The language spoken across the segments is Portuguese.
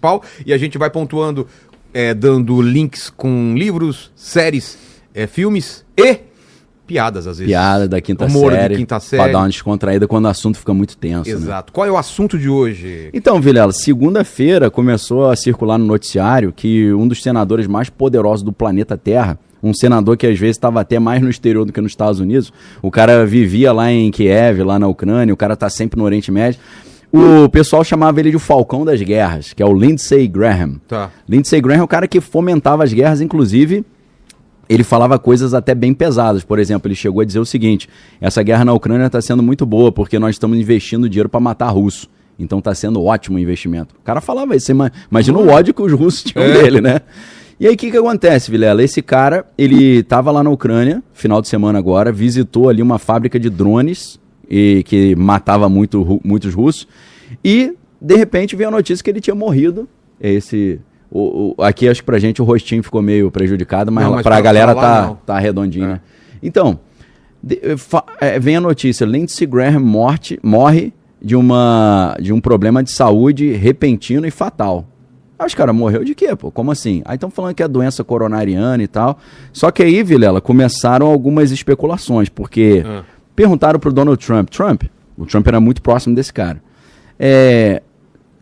principal, e a gente vai pontuando, dando links com livros, séries, filmes e piadas, às vezes. Piada da quinta Humor série. de quinta série. Pra dar uma descontraída quando o assunto fica muito tenso. Exato. Né? Qual é o assunto de hoje? Então, Vilela, segunda-feira começou a circular no noticiário que um dos senadores mais poderosos do planeta Terra, um senador que às vezes estava até mais no exterior do que nos Estados Unidos, o cara vivia lá em Kiev, lá na Ucrânia, o cara tá sempre no Oriente Médio, o pessoal chamava ele de o Falcão das Guerras, que é o Lindsey Graham. Tá. Lindsey Graham é o cara que fomentava as guerras, inclusive ele falava coisas até bem pesadas. Por exemplo, ele chegou a dizer o seguinte: essa guerra na Ucrânia está sendo muito boa porque nós estamos investindo dinheiro para matar russo. Então está sendo ótimo o investimento. O cara falava isso, imagina o ódio que os russos tinham dele, né? E aí o que acontece, Vilela? Esse cara, ele estava lá na Ucrânia, final de semana agora, visitou ali uma fábrica de drones que matava muitos russos, e de repente veio a notícia que ele tinha morrido. Aqui acho que pra gente o rostinho ficou meio prejudicado, mas pra galera tá redondinho, né? Então, vem a notícia: Lindsey Graham morre de um problema de saúde repentino e fatal. Aí os caras, morreu de quê, pô? Como assim? Aí estão falando que é doença coronariana e tal. Só que aí, Vilela, começaram algumas especulações, porque perguntaram pro Donald Trump. O Trump era muito próximo desse cara.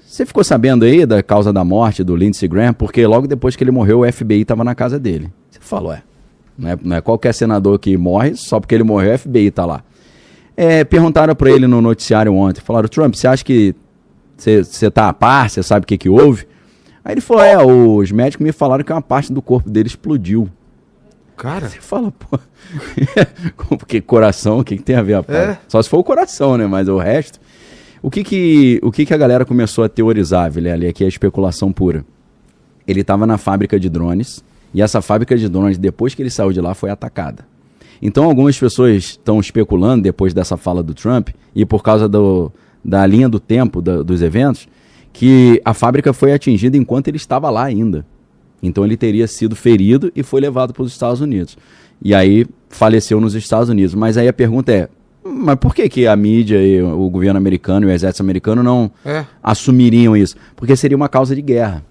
Você ficou sabendo aí da causa da morte do Lindsey Graham? Porque logo depois que ele morreu, o FBI estava na casa dele. Você falou, não é qualquer senador que morre, só porque ele morreu, o FBI está lá. Perguntaram para ele no noticiário ontem, falaram: Trump, você acha que você está a par, você sabe o que houve? Aí ele falou: os médicos me falaram que uma parte do corpo dele explodiu. Cara. Você fala, pô, porque coração, o que tem a ver, rapaz? Só se for o coração, né? Mas o resto... O que a galera começou a teorizar, Vilela, aqui é especulação pura. Ele estava na fábrica de drones, e essa fábrica de drones, depois que ele saiu de lá, foi atacada. Então algumas pessoas estão especulando, depois dessa fala do Trump, e por causa da linha do tempo dos eventos, que a fábrica foi atingida enquanto ele estava lá ainda. Então ele teria sido ferido e foi levado para os Estados Unidos. E aí faleceu nos Estados Unidos. Mas aí a pergunta é: mas por que a mídia e o governo americano e o exército americano não assumiriam isso? Porque seria uma causa de guerra.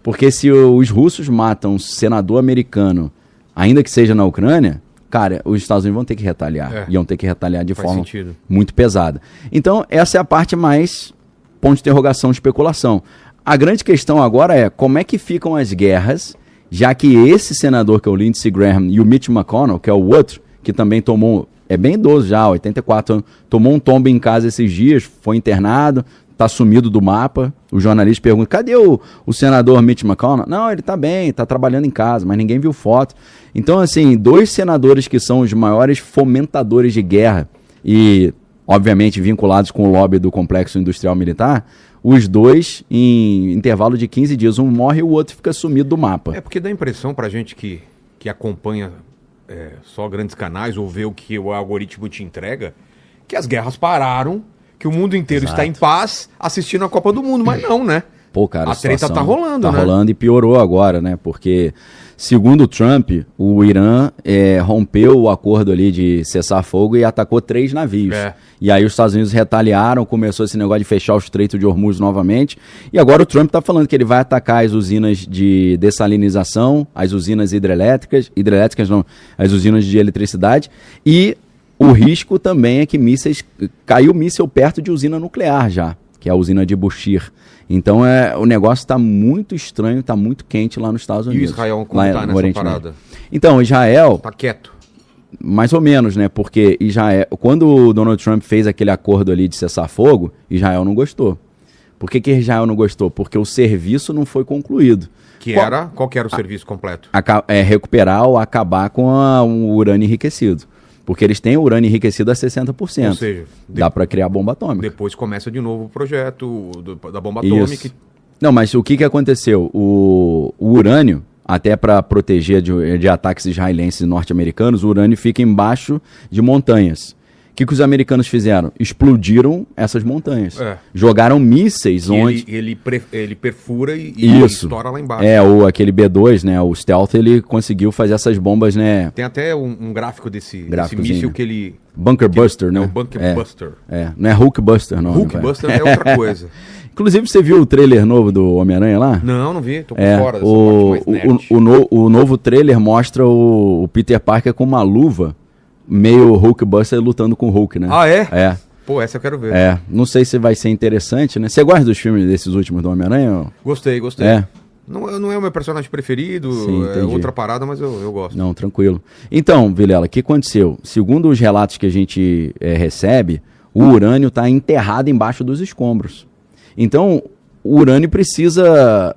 Porque se os russos matam um senador americano, ainda que seja na Ucrânia, cara, os Estados Unidos vão ter que retaliar. Iam ter que retaliar de forma muito pesada. Então, essa é a parte mais ponto de interrogação, especulação. A grande questão agora é como é que ficam as guerras, já que esse senador, que é o Lindsey Graham, e o Mitch McConnell, que é o outro, que também tomou... É bem idoso já, 84 anos. Tomou um tombo em casa esses dias, foi internado, tá sumido do mapa. O jornalista pergunta: cadê o senador Mitch McConnell? Não, ele tá bem, tá trabalhando em casa, mas ninguém viu foto. Então, assim, dois senadores que são os maiores fomentadores de guerra e, obviamente, vinculados com o lobby do complexo industrial militar, os dois, em intervalo de 15 dias, um morre e o outro fica sumido do mapa. Porque dá a impressão pra gente que acompanha... só grandes canais, ou ver o que o algoritmo te entrega, que as guerras pararam, que o mundo inteiro está em paz assistindo a Copa do Mundo, mas não, né? Pô, cara, a treta tá rolando, né? Tá rolando e piorou agora, né? Porque, segundo o Trump, o Irã rompeu o acordo ali de cessar fogo e atacou 3 navios. E aí os Estados Unidos retaliaram, começou esse negócio de fechar o Estreito de Hormuz novamente. E agora o Trump tá falando que ele vai atacar as usinas de dessalinização, as usinas hidrelétricas não, as usinas de eletricidade. E o risco também é que caiu míssil perto de usina nuclear já, que é a usina de Bushehr. Então o negócio está muito estranho, está muito quente lá nos Estados Unidos. E Israel como está nessa parada? Então, Israel... Está quieto. Mais ou menos, né? Porque Israel, quando o Donald Trump fez aquele acordo ali de cessar fogo, Israel não gostou. Por que Israel não gostou? Porque o serviço não foi concluído. Qual que era o serviço completo? Recuperar ou acabar com o urânio enriquecido. Porque eles têm urânio enriquecido a 60%. Ou seja, dá para criar bomba atômica. Depois começa de novo o projeto da bomba atômica. Não, mas o que aconteceu? O urânio, até para proteger de ataques israelenses e norte-americanos, o urânio fica embaixo de montanhas, que os americanos fizeram? Explodiram essas montanhas. É. Jogaram mísseis onde... Ele perfura e estoura lá embaixo. Aquele B2, né? O Stealth, ele conseguiu fazer essas bombas, né? Tem até um gráfico desse míssil que ele... Bunker Buster, né? É o Bunker Buster. Não é Hulk Buster, não. Hulk Buster é outra coisa. Inclusive, você viu o trailer novo do Homem-Aranha lá? Não vi. Tô por fora dessa parte mais nerd. O novo trailer mostra o Peter Parker com uma luva, meio Hulk Buster lutando com o Hulk, né? Ah, é? É. Pô, essa eu quero ver. Não sei se vai ser interessante, né? Você gosta dos filmes desses últimos do Homem-Aranha? Gostei. Não é o meu personagem preferido, Sim, é outra parada, mas eu gosto. Não, tranquilo. Então, Vilela, o que aconteceu? Segundo os relatos que a gente recebe, o urânio está enterrado embaixo dos escombros. Então, o urânio precisa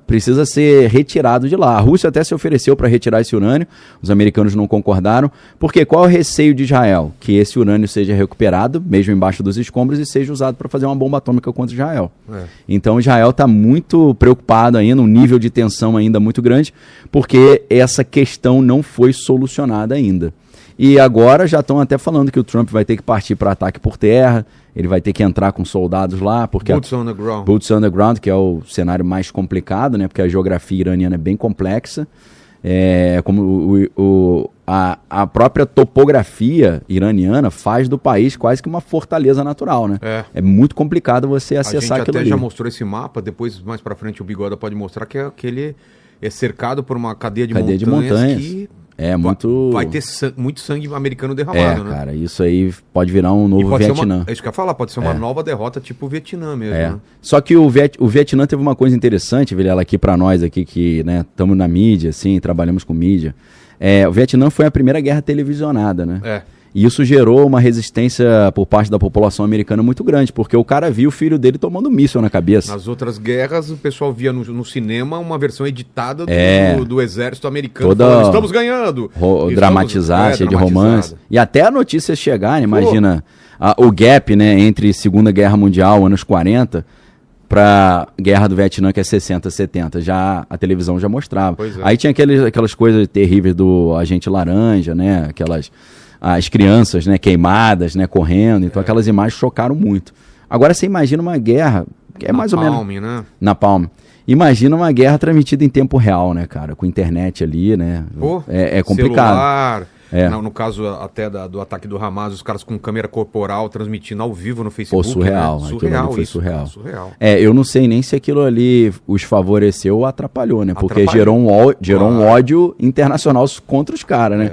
ser retirado de lá. A Rússia até se ofereceu para retirar esse urânio, os americanos não concordaram, porque qual é o receio de Israel? Que esse urânio seja recuperado, mesmo embaixo dos escombros, e seja usado para fazer uma bomba atômica contra Israel. Então, Israel está muito preocupado ainda, um nível de tensão ainda muito grande, porque essa questão não foi solucionada ainda. E agora já estão até falando que o Trump vai ter que partir para ataque por terra, ele vai ter que entrar com soldados lá, porque Boots on the ground. Boots on the ground, que é o cenário mais complicado, né? Porque a geografia iraniana é bem complexa. Como a própria topografia iraniana faz do país quase que uma fortaleza natural, né? É muito complicado você acessar aquilo ali. A gente até já mostrou esse mapa, depois mais pra frente o Bigoda pode mostrar que ele é cercado por uma cadeia de montanhas que... Vai ter muito sangue americano derramado, né? Cara, isso aí pode virar um novo Vietnã. É isso que eu ia falar, pode ser uma nova derrota tipo o Vietnã mesmo, né? Só que o Vietnã teve uma coisa interessante, Vilela, aqui pra nós aqui que, né, estamos na mídia, assim, trabalhamos com mídia. O Vietnã foi a primeira guerra televisionada, né? E isso gerou uma resistência por parte da população americana muito grande, porque o cara viu o filho dele tomando míssil na cabeça. Nas outras guerras, o pessoal via no cinema uma versão editada do exército americano falando, estamos ganhando! Dramatizar, cheia de romance. E até a notícia chegar, imagina, o gap, né, entre Segunda Guerra Mundial, anos 40... para Guerra do Vietnã, que é 60, 70, já a televisão já mostrava. Aí tinha aquelas coisas terríveis do Agente Laranja, né, as crianças, né, queimadas, né, correndo, então aquelas imagens chocaram muito. Agora você imagina uma guerra, que é mais ou menos... né? Napalm. Imagina uma guerra transmitida em tempo real, né, cara, com internet ali, né, é complicado. Celular... No caso até do ataque do Hamas, os caras com câmera corporal transmitindo ao vivo no Facebook. Pô, surreal. Né? Foi surreal. Eu não sei nem se aquilo ali os favoreceu ou atrapalhou, né? Porque gerou um ódio internacional contra os caras, né?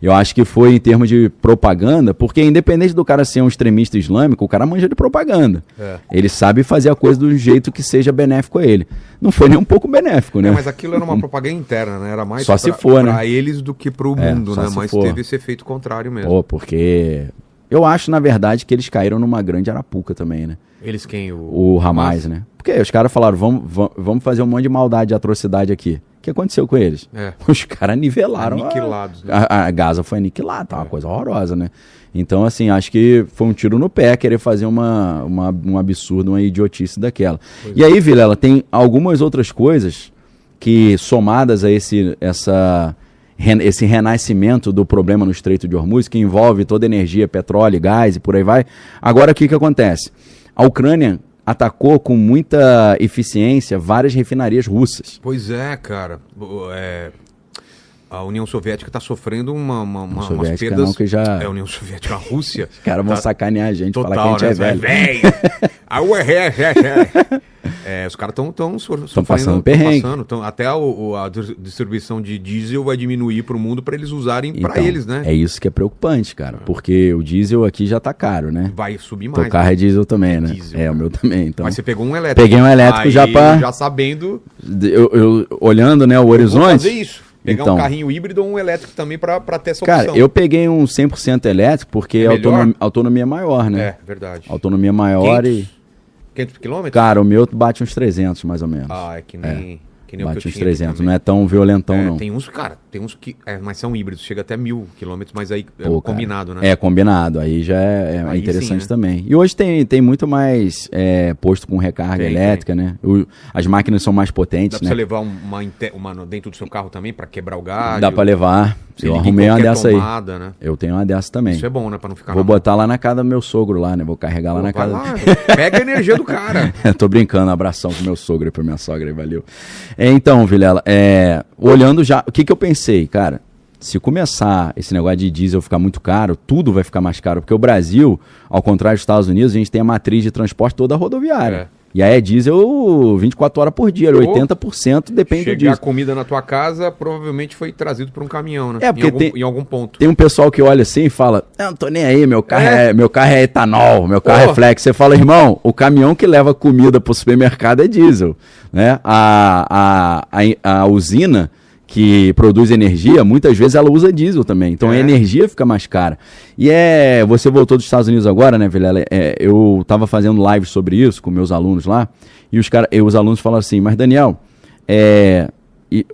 Eu acho que foi em termos de propaganda, porque independente do cara ser um extremista islâmico, o cara manja de propaganda. Ele sabe fazer a coisa do jeito que seja benéfico a ele. Não foi nem um pouco benéfico, né? Mas aquilo era uma propaganda interna, né? Era mais pra eles do que pro mundo, né? Mas teve esse efeito contrário mesmo. Porque eu acho, na verdade, que eles caíram numa grande arapuca também, né? Eles quem? O Hamas, né? Porque os caras falaram, vamos fazer um monte de maldade e atrocidade aqui. O que aconteceu com eles? Os caras nivelaram. Aniquilados. Né? A Gaza foi aniquilada, tá uma coisa horrorosa, né? Então, assim, acho que foi um tiro no pé querer fazer um absurdo, uma idiotice daquela. E aí, Vilela, tem algumas outras coisas que, somadas a esse renascimento do problema no Estreito de Hormuz, que envolve toda a energia, petróleo, gás e por aí vai. Agora, o que acontece? A Ucrânia atacou com muita eficiência várias refinarias russas. Pois é, cara. A União Soviética está sofrendo umas perdas... Não, que já... a União Soviética, a Rússia... Os caras vão sacanear a gente, total, falar que a gente é velho. Os caras estão passando perrengue. Até a distribuição de diesel vai diminuir para o mundo para eles usarem para eles, né? É isso que é preocupante, cara. Porque o diesel aqui já tá caro, né? Vai subir mais. Teu carro é diesel também, né? O meu também. Então... Mas você pegou um elétrico. Peguei um elétrico aí, já sabendo... Eu olhando, né, o horizonte... Vou fazer isso. Pegar um carrinho híbrido ou um elétrico também para ter essa opção. Cara, eu peguei um 100% elétrico porque a autonomia é maior, né? Verdade. Autonomia maior 500 quilômetros? Cara, o meu bate uns 300, mais ou menos. É que nem Que nem o que Bate eu uns tinha 300, também. não é tão violentão, não. Tem uns, cara, que... mas são híbridos, chega até 1.000 quilômetros, mas aí é Pô, cara, combinado, né? É, combinado. Aí já é Aí interessante sim, né? também. E hoje tem muito mais posto com recarga elétrica, né? As máquinas são mais potentes, Dá pra né? você levar uma dentro do seu carro também pra quebrar o galho? Dá pra levar. Você Eu liga em arrumei uma qualquer dessa tomada, aí. Né? Eu tenho uma dessa também. Isso é bom, né? Pra não ficar Vou na mão. botar lá na casa do meu sogro lá, né? Vou carregar lá na Vai casa. lá, pega a energia do cara. Tô brincando, abração pro meu sogro e pra minha sogra aí, valeu. Então, Vilela, olhando já, o que eu pensei, cara? Se começar esse negócio de diesel ficar muito caro, tudo vai ficar mais caro, porque o Brasil, ao contrário dos Estados Unidos, a gente tem a matriz de transporte toda rodoviária. E aí é diesel 24 horas por dia, 80% depende do diesel. Chegar comida na tua casa, provavelmente foi trazido por um caminhão, né? Porque em algum ponto. Tem um pessoal que olha assim e fala, não tô nem aí, meu carro é etanol, meu carro é flex. Você fala, irmão, o caminhão que leva comida pro supermercado é diesel, né? A usina que produz energia, muitas vezes ela usa diesel também. Então a energia fica mais cara. E você voltou dos Estados Unidos agora, né, Vilela? Eu tava fazendo live sobre isso com meus alunos lá, e os alunos falaram assim, mas Daniel,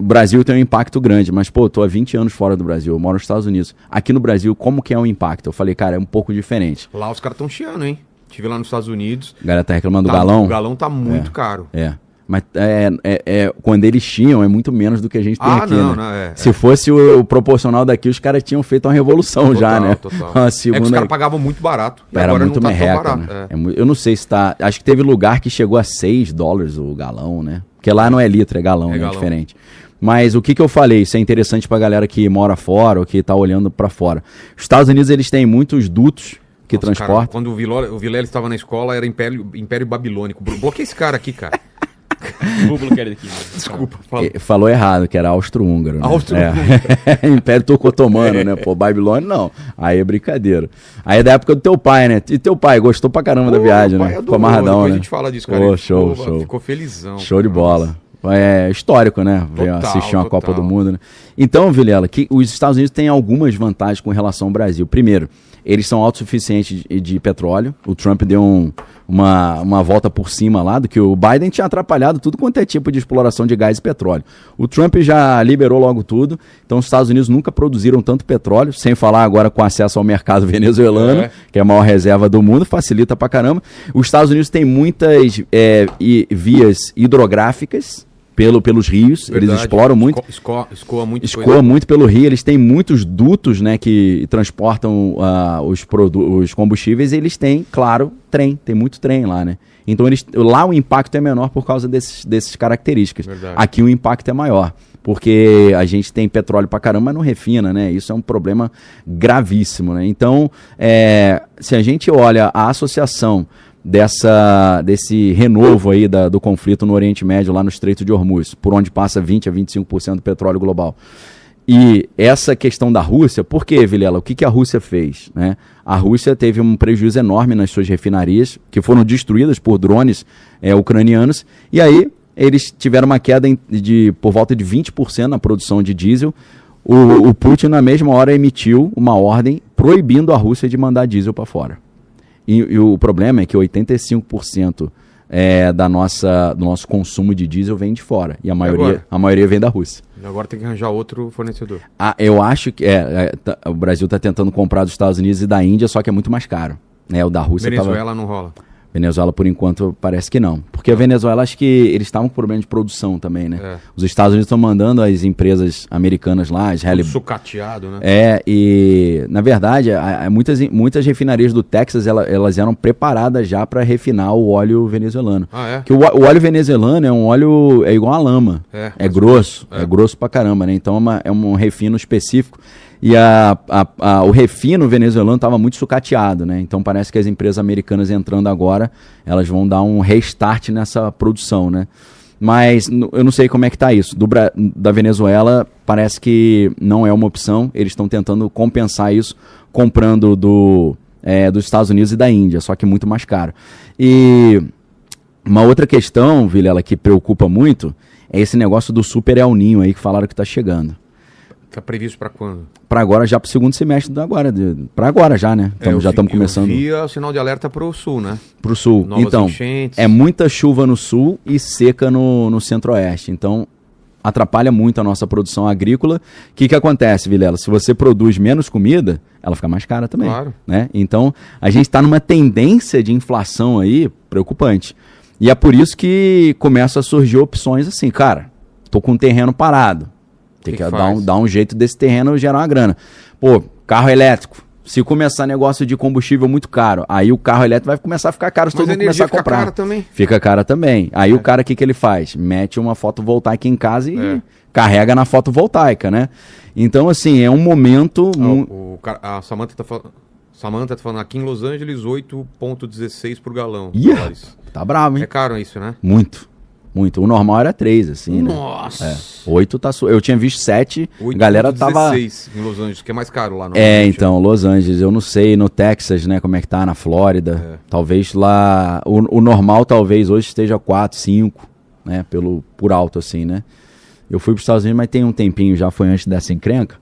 o Brasil tem um impacto grande, mas pô, tô há 20 anos fora do Brasil, eu moro nos Estados Unidos. Aqui no Brasil, como que é o impacto? Eu falei, cara, é um pouco diferente. Lá os caras estão chiando, hein? Estive lá nos Estados Unidos. A galera tá reclamando do galão? O galão tá muito caro. Mas quando eles tinham, é muito menos do que a gente tem aqui, não, né? Se fosse o proporcional daqui, os caras tinham feito uma revolução já, né? Total. Uma segunda... que os caras pagavam muito barato. E era muito merreca, né? Eu não sei se tá... Acho que teve lugar que chegou a $6 o galão, né? Porque lá não é litro, é galão, né? É diferente. Mas o que eu falei, isso é interessante pra galera que mora fora ou que tá olhando pra fora. Os Estados Unidos, eles têm muitos dutos que transportam. Cara, quando o Vilela estava na escola, era Império Babilônico. Bloqueia esse cara aqui, cara. Vou bloquear ele aqui. Desculpa. Falou errado, que era austro-húngaro. Né? Império turco-otomano, né? Pô, Babilônia não. Aí é brincadeira. Aí é da época do teu pai, né? E teu pai gostou pra caramba da viagem, né? Ficou amarradão, né? A gente fala disso, cara. Show. Ficou felizão. Show de bola. É histórico, né? Assistir uma Copa do Mundo, né? Então, Vilela, os Estados Unidos têm algumas vantagens com relação ao Brasil. Primeiro, eles são autossuficientes de petróleo. O Trump deu uma volta por cima lá, do que o Biden tinha atrapalhado tudo quanto é tipo de exploração de gás e petróleo. O Trump já liberou logo tudo, então os Estados Unidos nunca produziram tanto petróleo, sem falar agora com acesso ao mercado venezuelano, que é a maior reserva do mundo, facilita pra caramba. Os Estados Unidos têm muitas vias hidrográficas, pelos rios. Verdade. Eles exploram muito. Escoa muito pelo rio. Eles têm muitos dutos, né, que transportam os combustíveis, e eles têm, claro, trem. Tem muito trem lá, né? Então lá o impacto é menor por causa dessas características. Verdade. Aqui o impacto é maior, porque a gente tem petróleo pra caramba, mas não refina, né? Isso é um problema gravíssimo, né? Então, se a gente olha a associação desse renovo aí do conflito no Oriente Médio, lá no Estreito de Hormuz, por onde passa 20% a 25% do petróleo global. E essa questão da Rússia, por quê, Vilela? O que a Rússia fez, né? A Rússia teve um prejuízo enorme nas suas refinarias, que foram destruídas por drones ucranianos, e aí eles tiveram uma queda por volta de 20% na produção de diesel. O Putin, na mesma hora, emitiu uma ordem proibindo a Rússia de mandar diesel para fora. E o problema é que 85% do nosso consumo de diesel vem de fora. E a maioria vem da Rússia. Agora tem que arranjar outro fornecedor. Eu acho que o Brasil está tentando comprar dos Estados Unidos e da Índia, só que é muito mais caro. O da Rússia Venezuela não rola. Venezuela, por enquanto, parece que não. Porque a Venezuela, acho que eles estavam com problema de produção também, né? Os Estados Unidos estão mandando as empresas americanas lá, as sucateado, né? E, na verdade, muitas refinarias do Texas, elas eram preparadas já para refinar o óleo venezuelano. Porque o óleo venezuelano é um óleo, é igual a lama. É grosso, é grosso pra caramba, né? Então é um refino específico. E o refino venezuelano estava muito sucateado, né? Então parece que as empresas americanas entrando agora, elas vão dar um restart nessa produção, né? Mas eu não sei como é que está isso. Da Venezuela parece que não é uma opção. Eles estão tentando compensar isso comprando dos Estados Unidos e da Índia, só que muito mais caro. E uma outra questão, Vilela, que preocupa muito, é esse negócio do Super El Niño aí que falaram que está chegando. Está previsto para quando? Para agora, já para o segundo semestre para agora já, né? Já estamos começando. Eu vi o sinal de alerta para o sul, né? Para o sul. Novas então, enchentes. É muita chuva no sul e seca no centro-oeste. Então, atrapalha muito a nossa produção agrícola. O que acontece, Vilela? Se você produz menos comida, ela fica mais cara também. Claro. Né? Então, a gente está numa tendência de inflação aí preocupante. E é por isso que começam a surgir opções assim, cara, tô com um terreno parado. Tem que dar um jeito desse terreno gerar uma grana. Pô, carro elétrico. Se começar negócio de combustível muito caro, aí o carro elétrico vai começar a ficar caro se todo mundo começar a comprar. Fica cara também. Fica cara também. Aí o cara, o que ele faz? Mete uma fotovoltaica em casa e carrega na fotovoltaica, né? Então, assim, é um momento... A Samantha tá falando aqui em Los Angeles, 8,16 por galão. Tá bravo, hein? É caro isso, né? Muito. O normal era 3, assim, Nossa! Né? 8 tá... Eu tinha visto 7, a galera tava... 16 em Los Angeles, que é mais caro lá. Então, Los Angeles, eu não sei, no Texas, né, como é que tá, na Flórida. Talvez lá... O normal, talvez, hoje esteja 4, 5, né, por alto, assim, né? Eu fui pros Estados Unidos, mas tem um tempinho, já foi antes dessa encrenca.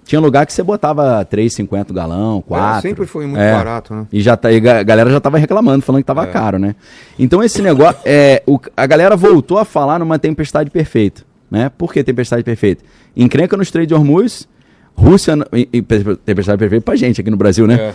Tinha lugar que você botava 3,50 galão, 4. Sempre foi muito barato, né? E a galera já tava reclamando, falando que tava caro, né? Então esse negócio, a galera voltou a falar numa tempestade perfeita, né? Por que tempestade perfeita? Encrenca no Strait de Hormuz, Rússia, tempestade perfeita pra gente aqui no Brasil, né?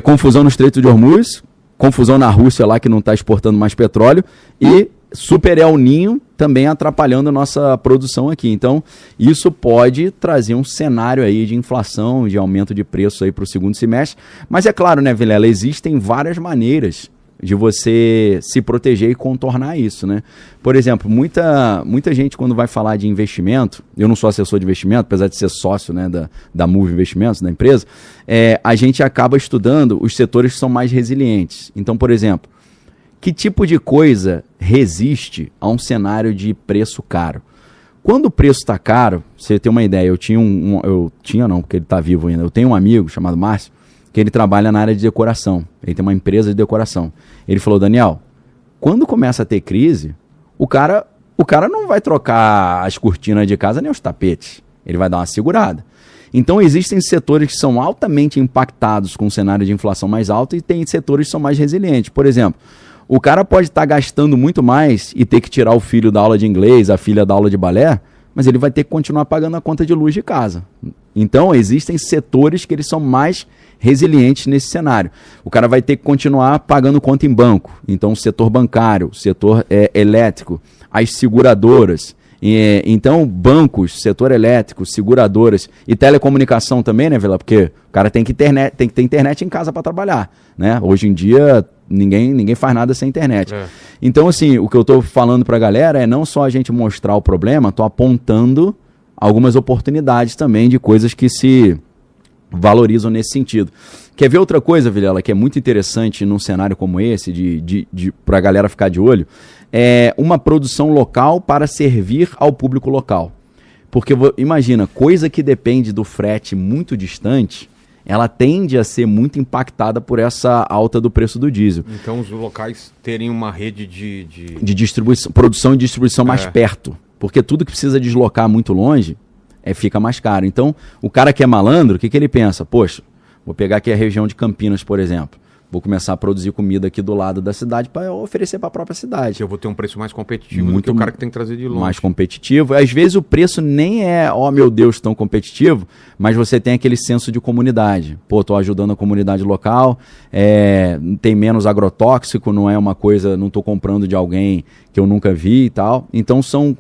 Confusão no Strait de Hormuz, confusão na Rússia lá que não tá exportando mais petróleo e Super El Niño também atrapalhando a nossa produção aqui. Então, isso pode trazer um cenário aí de inflação, de aumento de preço aí para o segundo semestre. Mas é claro, né, Vilela, existem várias maneiras de você se proteger e contornar isso, né? Por exemplo, muita gente quando vai falar de investimento, eu não sou assessor de investimento, apesar de ser sócio, né, da Move Investimentos, da empresa, a gente acaba estudando os setores que são mais resilientes. Então, por exemplo, que tipo de coisa resiste a um cenário de preço caro? Quando o preço está caro, você tem uma ideia, porque ele está vivo ainda, eu tenho um amigo chamado Márcio, que ele trabalha na área de decoração, ele tem uma empresa de decoração. Ele falou, Daniel, quando começa a ter crise, o cara não vai trocar as cortinas de casa nem os tapetes, ele vai dar uma segurada. Então existem setores que são altamente impactados com um cenário de inflação mais alto e tem setores que são mais resilientes. Por exemplo, o cara pode estar gastando muito mais e ter que tirar o filho da aula de inglês, a filha da aula de balé, mas ele vai ter que continuar pagando a conta de luz de casa. Então, existem setores que eles são mais resilientes nesse cenário. O cara vai ter que continuar pagando conta em banco. Então, o setor bancário, o setor elétrico, as seguradoras. Então, bancos, setor elétrico, seguradoras e telecomunicação também, né, Vila? Porque o cara tem que ter internet em casa para trabalhar, né? Hoje em dia, ninguém faz nada sem internet. Então, assim, o que eu estou falando para a galera é não só a gente mostrar o problema, estou apontando algumas oportunidades também de coisas que se valorizam nesse sentido. Quer ver outra coisa, Vilela, que é muito interessante num cenário como esse, para a galera ficar de olho? É uma produção local para servir ao público local. Porque, imagina, coisa que depende do frete muito distante, ela tende a ser muito impactada por essa alta do preço do diesel. Então, os locais terem uma rede de distribuição, produção e distribuição mais perto. Porque tudo que precisa deslocar muito longe, fica mais caro. Então, o cara que é malandro, o que ele pensa? Poxa, vou pegar aqui a região de Campinas, por exemplo. Vou começar a produzir comida aqui do lado da cidade para oferecer para a própria cidade. Eu vou ter um preço mais competitivo do que o cara que tem que trazer de longe. Mais competitivo. Às vezes o preço nem é, meu Deus, tão competitivo, mas você tem aquele senso de comunidade. Pô, tô ajudando a comunidade local, tem menos agrotóxico, não é uma coisa, não tô comprando de alguém que eu nunca vi e tal. Então são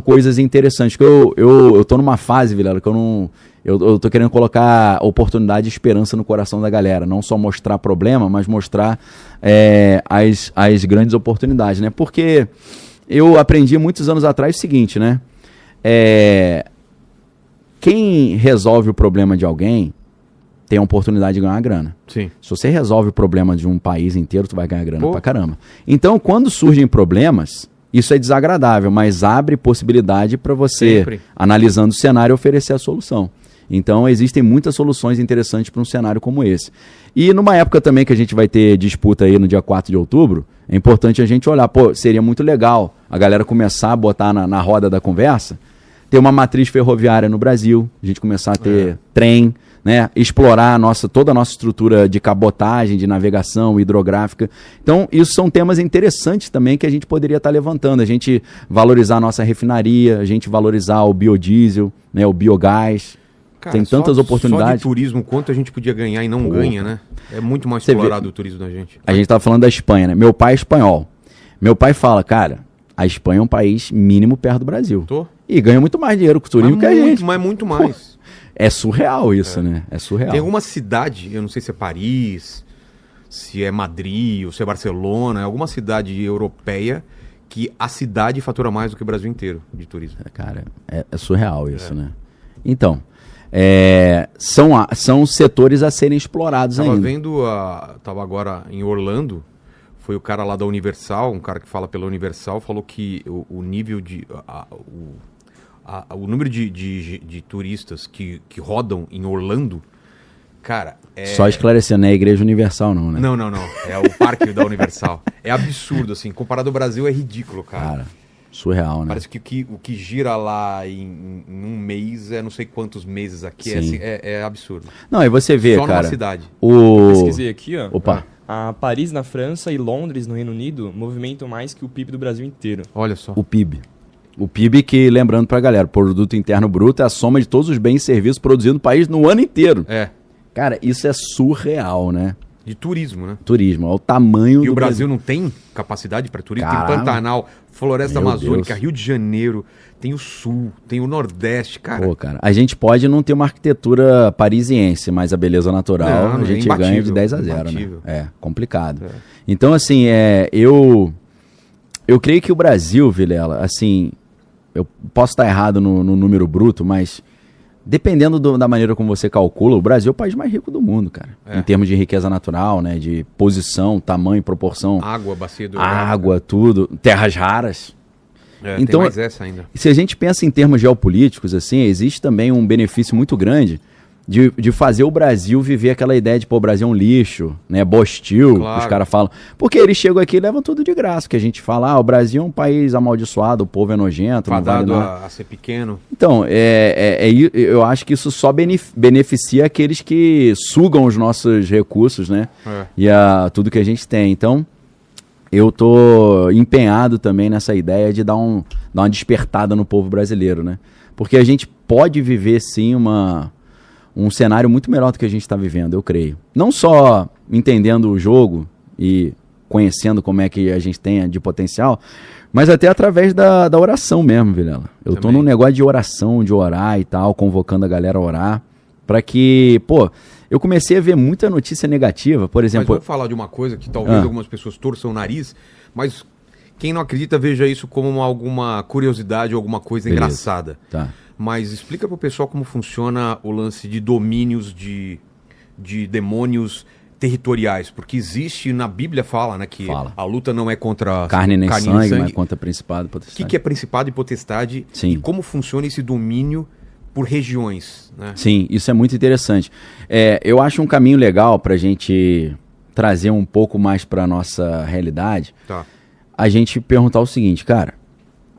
coisas interessantes. Eu tô numa fase, Vilela, que eu tô querendo colocar oportunidade e esperança no coração da galera. Não só mostrar problema, mas mostrar as grandes oportunidades, né? Porque eu aprendi muitos anos atrás o seguinte, né? Quem resolve o problema de alguém tem a oportunidade de ganhar uma grana. Sim. Se você resolve o problema de um país inteiro, tu vai ganhar grana pra caramba. Então, quando surgem problemas, isso é desagradável, mas abre possibilidade para você, analisando o cenário, oferecer a solução. Então, existem muitas soluções interessantes para um cenário como esse. E numa época também que a gente vai ter disputa aí no dia 4 de outubro, é importante a gente olhar, seria muito legal a galera começar a botar na roda da conversa, ter uma matriz ferroviária no Brasil, a gente começar a ter trem, né, explorar toda a nossa estrutura de cabotagem, de navegação hidrográfica. Então, isso são temas interessantes também que a gente poderia estar levantando. A gente valorizar a nossa refinaria, a gente valorizar o biodiesel, né, o biogás. Cara, tem tantas oportunidades. Só de turismo, quanto a gente podia ganhar e não ganha, né? É muito mais Você explorado o turismo da gente. A gente estava falando da Espanha, né? Meu pai é espanhol. Meu pai fala, cara, a Espanha é um país mínimo perto do Brasil. E ganha muito mais dinheiro com o turismo que a gente. Mas muito mais. É surreal isso, né? É surreal. Tem alguma cidade, eu não sei se é Paris, se é Madrid, ou se é Barcelona, alguma cidade europeia que a cidade fatura mais do que o Brasil inteiro de turismo. Cara, é surreal isso, né? Então, são setores a serem explorados ainda. Tava agora em Orlando, foi o cara lá da Universal, um cara que fala pela Universal, falou que o nível de... o número de turistas que rodam em Orlando, cara... Só esclarecendo, não é a Igreja Universal não, né? Não. É o parque da Universal. É absurdo, assim. Comparado ao Brasil, é ridículo, cara. Surreal, né? Parece que o que gira lá em um mês é não sei quantos meses aqui. É absurdo. Não, e você vê, só cara... Só numa cidade. Eu pesquisei aqui, ó. Opa. A Paris, na França, e Londres, no Reino Unido, movimentam mais que o PIB do Brasil inteiro. Olha só. O PIB. O PIB que, lembrando pra galera, Produto Interno Bruto é a soma de todos os bens e serviços produzidos no país no ano inteiro. Cara, isso é surreal, né? De turismo, né? Turismo, é o tamanho do E o Brasil não tem capacidade para turismo? Caramba. Tem Pantanal, Floresta Meu Amazônica, Deus. Rio de Janeiro, tem o Sul, tem o Nordeste, cara. Pô, cara, a gente pode não ter uma arquitetura parisiense, mas a beleza natural Não, a gente imbatível, ganha de 10 a 0, imbatível. né? É, complicado. Então, assim, eu creio que o Brasil, Vilela, assim, eu posso estar errado no número bruto, mas dependendo da maneira como você calcula, o Brasil é o país mais rico do mundo, cara. Em termos de riqueza natural, né? De posição, tamanho, proporção. Água, bacia hidrográfica. Água, tudo. Terras raras. Então, tem mais essa ainda. Se a gente pensa em termos geopolíticos, assim, existe também um benefício muito grande de fazer o Brasil viver aquela ideia de, pô, o Brasil é um lixo, né? Bostil, Claro. os caras falam. Porque eles chegam aqui e levam tudo de graça, que a gente fala, o Brasil é um país amaldiçoado, o povo é nojento, não vale Fadado nada. a ser pequeno. Então, eu acho que isso só beneficia aqueles que sugam os nossos recursos, né? E tudo que a gente tem. Então, eu tô empenhado também nessa ideia de dar uma despertada no povo brasileiro, né? Porque a gente pode viver, sim, um cenário muito melhor do que a gente está vivendo, eu creio. Não só entendendo o jogo e conhecendo como é que a gente tem de potencial, mas até através da oração mesmo, Vilela. Eu tô num negócio de oração, de orar e tal, convocando a galera a orar, para que, pô, eu comecei a ver muita notícia negativa, por exemplo... Mas vamos falar de uma coisa que talvez algumas pessoas torçam o nariz, mas quem não acredita veja isso como alguma curiosidade ou alguma coisa engraçada. Tá. Mas explica pro pessoal como funciona o lance de domínios de demônios territoriais, porque existe, na Bíblia fala, né, que a luta não é contra carne nem sangue, mas contra principado e potestade. O que é principado e potestade? Sim. E como funciona esse domínio por regiões, né? Sim, isso é muito interessante. Eu acho um caminho legal pra gente trazer um pouco mais pra nossa realidade, a gente perguntar o seguinte, cara,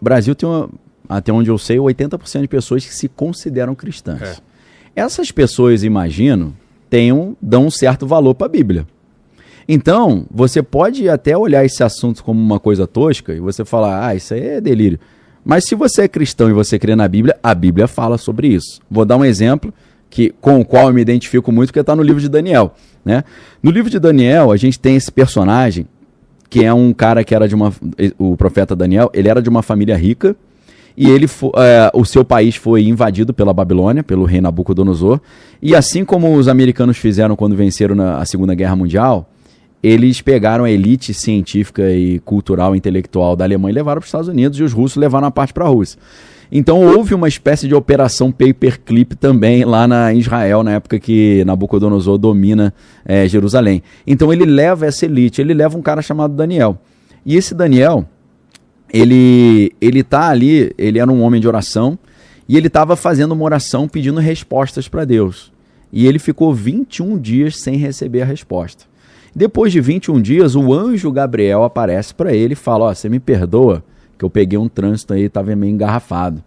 o Brasil tem até onde eu sei, 80% de pessoas que se consideram cristãs. Essas pessoas, imagino, dão um certo valor para a Bíblia. Então, você pode até olhar esse assunto como uma coisa tosca e você falar, isso aí é delírio. Mas se você é cristão e você crê na Bíblia, a Bíblia fala sobre isso. Vou dar um exemplo com o qual eu me identifico muito, que está no livro de Daniel, né? No livro de Daniel, a gente tem esse personagem, que é um cara que era o profeta Daniel, ele era de uma família rica, e o seu país foi invadido pela Babilônia, pelo rei Nabucodonosor, e assim como os americanos fizeram quando venceram a Segunda Guerra Mundial, eles pegaram a elite científica e cultural e intelectual da Alemanha e levaram para os Estados Unidos, e os russos levaram a parte para a Rússia. Então houve uma espécie de operação paperclip também lá em Israel, na época que Nabucodonosor domina Jerusalém. Então ele leva essa elite, ele leva um cara chamado Daniel. E esse Daniel... Ele tá ali, ele era um homem de oração, e ele estava fazendo uma oração pedindo respostas para Deus. E ele ficou 21 dias sem receber a resposta. Depois de 21 dias, o anjo Gabriel aparece para ele e fala, você me perdoa que eu peguei um trânsito aí, tava meio engarrafado.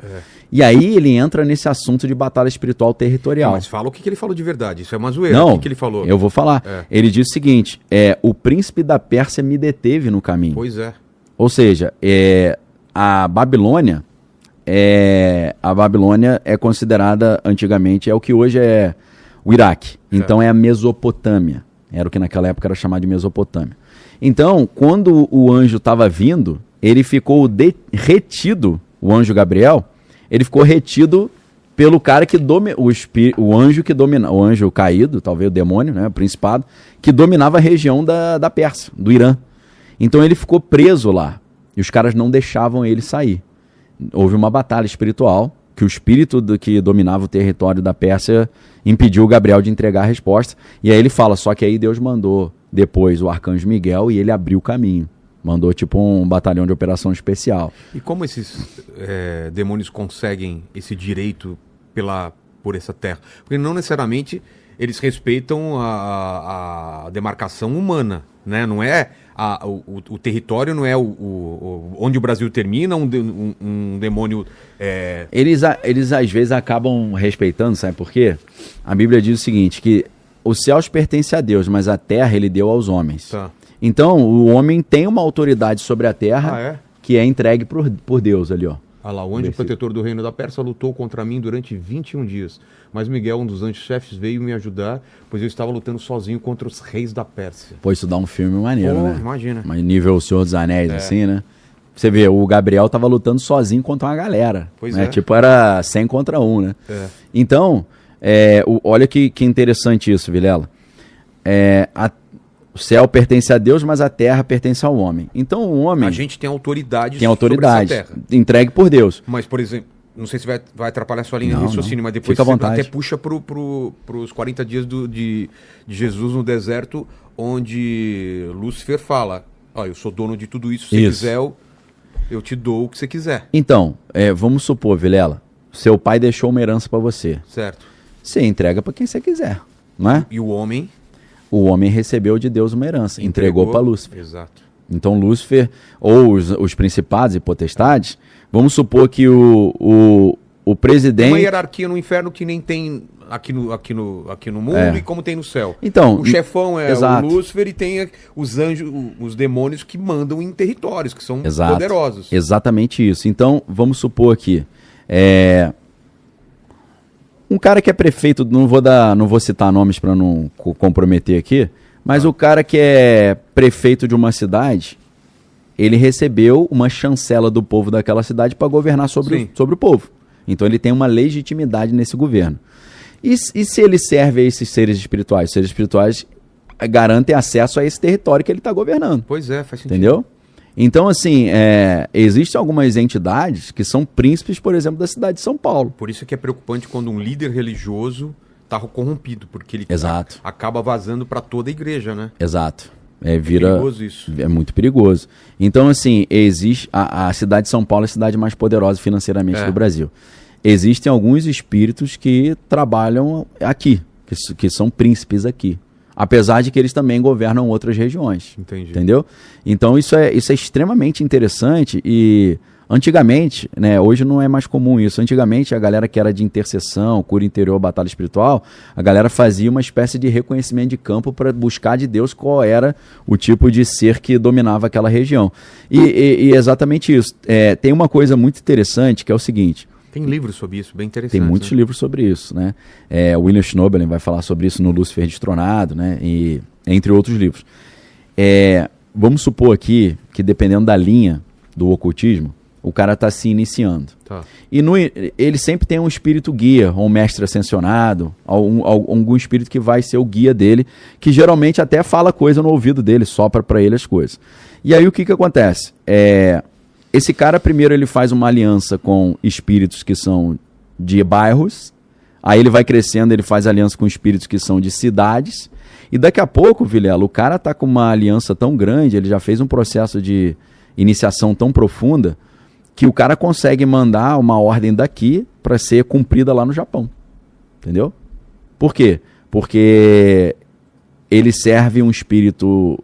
E aí ele entra nesse assunto de batalha espiritual territorial. Mas fala o que ele falou de verdade, isso é uma zoeira. Não, o que ele falou? Eu vou falar. Ele disse o seguinte, o príncipe da Pérsia me deteve no caminho. Pois é. Ou seja, a Babilônia é considerada antigamente, é o que hoje é o Iraque. Então é a Mesopotâmia. Era o que naquela época era chamado de Mesopotâmia. Então, quando o anjo estava vindo, ele ficou retido, o anjo Gabriel, ele ficou retido pelo cara que o anjo que domina, o anjo caído, talvez o demônio, né, o principado, que dominava a região da Pérsia, do Irã. Então ele ficou preso lá e os caras não deixavam ele sair. Houve uma batalha espiritual que o espírito que dominava o território da Pérsia impediu o Gabriel de entregar a resposta. E aí ele fala, só que aí Deus mandou depois o arcanjo Miguel e ele abriu o caminho. Mandou tipo um batalhão de operação especial. E como esses demônios conseguem esse direito por essa terra? Porque não necessariamente eles respeitam a demarcação humana, né? Não é o território, não é onde o Brasil termina, um demônio... Eles às vezes acabam respeitando, sabe por quê? A Bíblia diz o seguinte, que os céus pertencem a Deus, mas a terra ele deu aos homens. Tá. Então, o homem tem uma autoridade sobre a terra que é entregue por Deus ali, ó. Ah lá, o anjo protetor do reino da Pérsia lutou contra mim durante 21 dias. Mas Miguel, um dos anjos-chefes, veio me ajudar, pois eu estava lutando sozinho contra os reis da Pérsia. Pô, isso dá um filme maneiro, né? Imagina. Mas nível Senhor dos Anéis, assim, né? Você vê, o Gabriel tava lutando sozinho contra uma galera. Pois né? é. Tipo, era 100 contra 1, né? Então, olha que interessante isso, Vilela. O céu pertence a Deus, mas a terra pertence ao homem. Então o homem... A gente tem autoridade sobre essa terra. Entregue por Deus. Mas, por exemplo, não sei se vai atrapalhar a sua linha de Não, raciocínio, não. mas depois Fica à você vontade. até puxa para os 40 dias de Jesus no deserto, onde Lúcifer fala, eu sou dono de tudo isso, se você quiser, eu te dou o que você quiser. Então, vamos supor, Vilela, seu pai deixou uma herança para você. Certo. Você entrega para quem você quiser, não é? E o homem... O homem recebeu de Deus uma herança, entregou para Lúcifer. Exato. Então Lúcifer, ou os principados e potestades, vamos supor que o presidente... Tem uma hierarquia no inferno que nem tem aqui no mundo e como tem no céu. Então, o chefão é exato. o Lúcifer e tem os anjos, os demônios que mandam em territórios, que são Exato. poderosos. Exatamente isso. Então, vamos supor aqui, um cara que é prefeito, não vou citar nomes para não comprometer aqui, mas o cara que é prefeito de uma cidade, ele recebeu uma chancela do povo daquela cidade para governar sobre o povo. Então ele tem uma legitimidade nesse governo. E se ele serve a esses seres espirituais? Os seres espirituais garantem acesso a esse território que ele está governando. Pois é, faz sentido. Entendeu? Então, assim, existem algumas entidades que são príncipes, por exemplo, da cidade de São Paulo. Por isso que é preocupante quando um líder religioso está corrompido, porque ele Exato. acaba vazando para toda a igreja, né? Exato. É perigoso isso. É muito perigoso. Então, assim, existe a cidade de São Paulo é a cidade mais poderosa financeiramente do Brasil. Existem alguns espíritos que trabalham aqui, que são príncipes aqui. Apesar de que eles também governam outras regiões. Entendi. Entendeu? Então isso é extremamente interessante e antigamente, né, hoje não é mais comum isso, antigamente a galera que era de intercessão, cura interior, batalha espiritual, a galera fazia uma espécie de reconhecimento de campo para buscar de Deus qual era o tipo de ser que dominava aquela região. E exatamente isso. Tem uma coisa muito interessante que é o seguinte... Tem livros sobre isso, bem interessante. Tem muitos livros sobre isso, né? William Schnobelen vai falar sobre isso no Lúcifer Destronado, né? E entre outros livros. Vamos supor aqui que dependendo da linha do ocultismo, o cara está se iniciando. Tá. E ele sempre tem um espírito guia, ou um mestre ascensionado, algum espírito que vai ser o guia dele, que geralmente até fala coisa no ouvido dele, sopra para ele as coisas. E aí o que acontece? Esse cara, primeiro, ele faz uma aliança com espíritos que são de bairros, aí ele vai crescendo, ele faz aliança com espíritos que são de cidades, e daqui a pouco, Vilela, o cara tá com uma aliança tão grande, ele já fez um processo de iniciação tão profunda, que o cara consegue mandar uma ordem daqui para ser cumprida lá no Japão. Entendeu? Por quê? Porque ele serve um espírito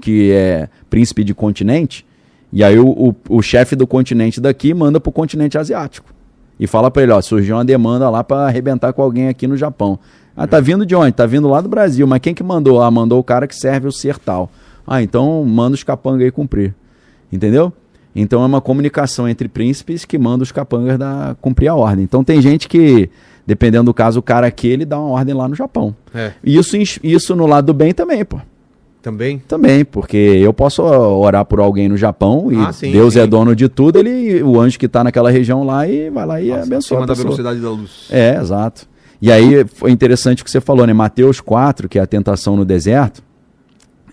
que é príncipe de continente, E aí o chefe do continente daqui manda pro continente asiático. E fala pra ele, ó, surgiu uma demanda lá pra arrebentar com alguém aqui no Japão. Ah, tá vindo de onde? Tá vindo lá do Brasil. Mas quem que mandou? Ah, mandou o cara que serve o ser tal. Ah, então manda os capangas aí cumprir. Entendeu? Então é uma comunicação entre príncipes que manda os capangas cumprir a ordem. Então tem gente que, dependendo do caso, o cara aqui, ele dá uma ordem lá no Japão. E isso no lado do bem também, pô. Também? Também, porque eu posso orar por alguém no Japão e sim, Deus é dono de tudo, o anjo que está naquela região lá e vai lá e abençoa acima da velocidade da luz. É, exato. E aí foi interessante o que você falou, né? Mateus 4, que é a tentação no deserto,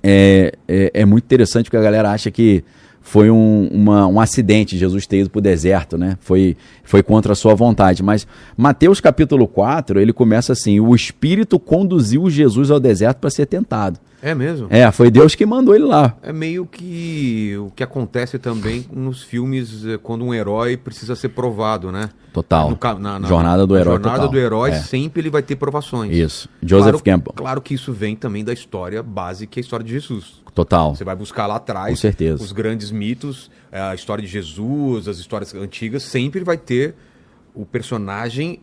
é muito interessante porque a galera acha que foi um acidente Jesus ter ido para o deserto, né? Foi contra a sua vontade. Mas Mateus capítulo 4, ele começa assim, o Espírito conduziu Jesus ao deserto para ser tentado. É mesmo? Foi Deus que mandou ele lá. É meio que o que acontece também nos filmes quando um herói precisa ser provado, né? Total. Jornada do herói. Jornada do herói, sempre ele vai ter provações. Isso. Joseph Campbell. Claro que isso vem também da história básica, que é a história de Jesus. Total. Você vai buscar lá atrás. Com certeza. Os grandes mitos, a história de Jesus, as histórias antigas, sempre vai ter o personagem.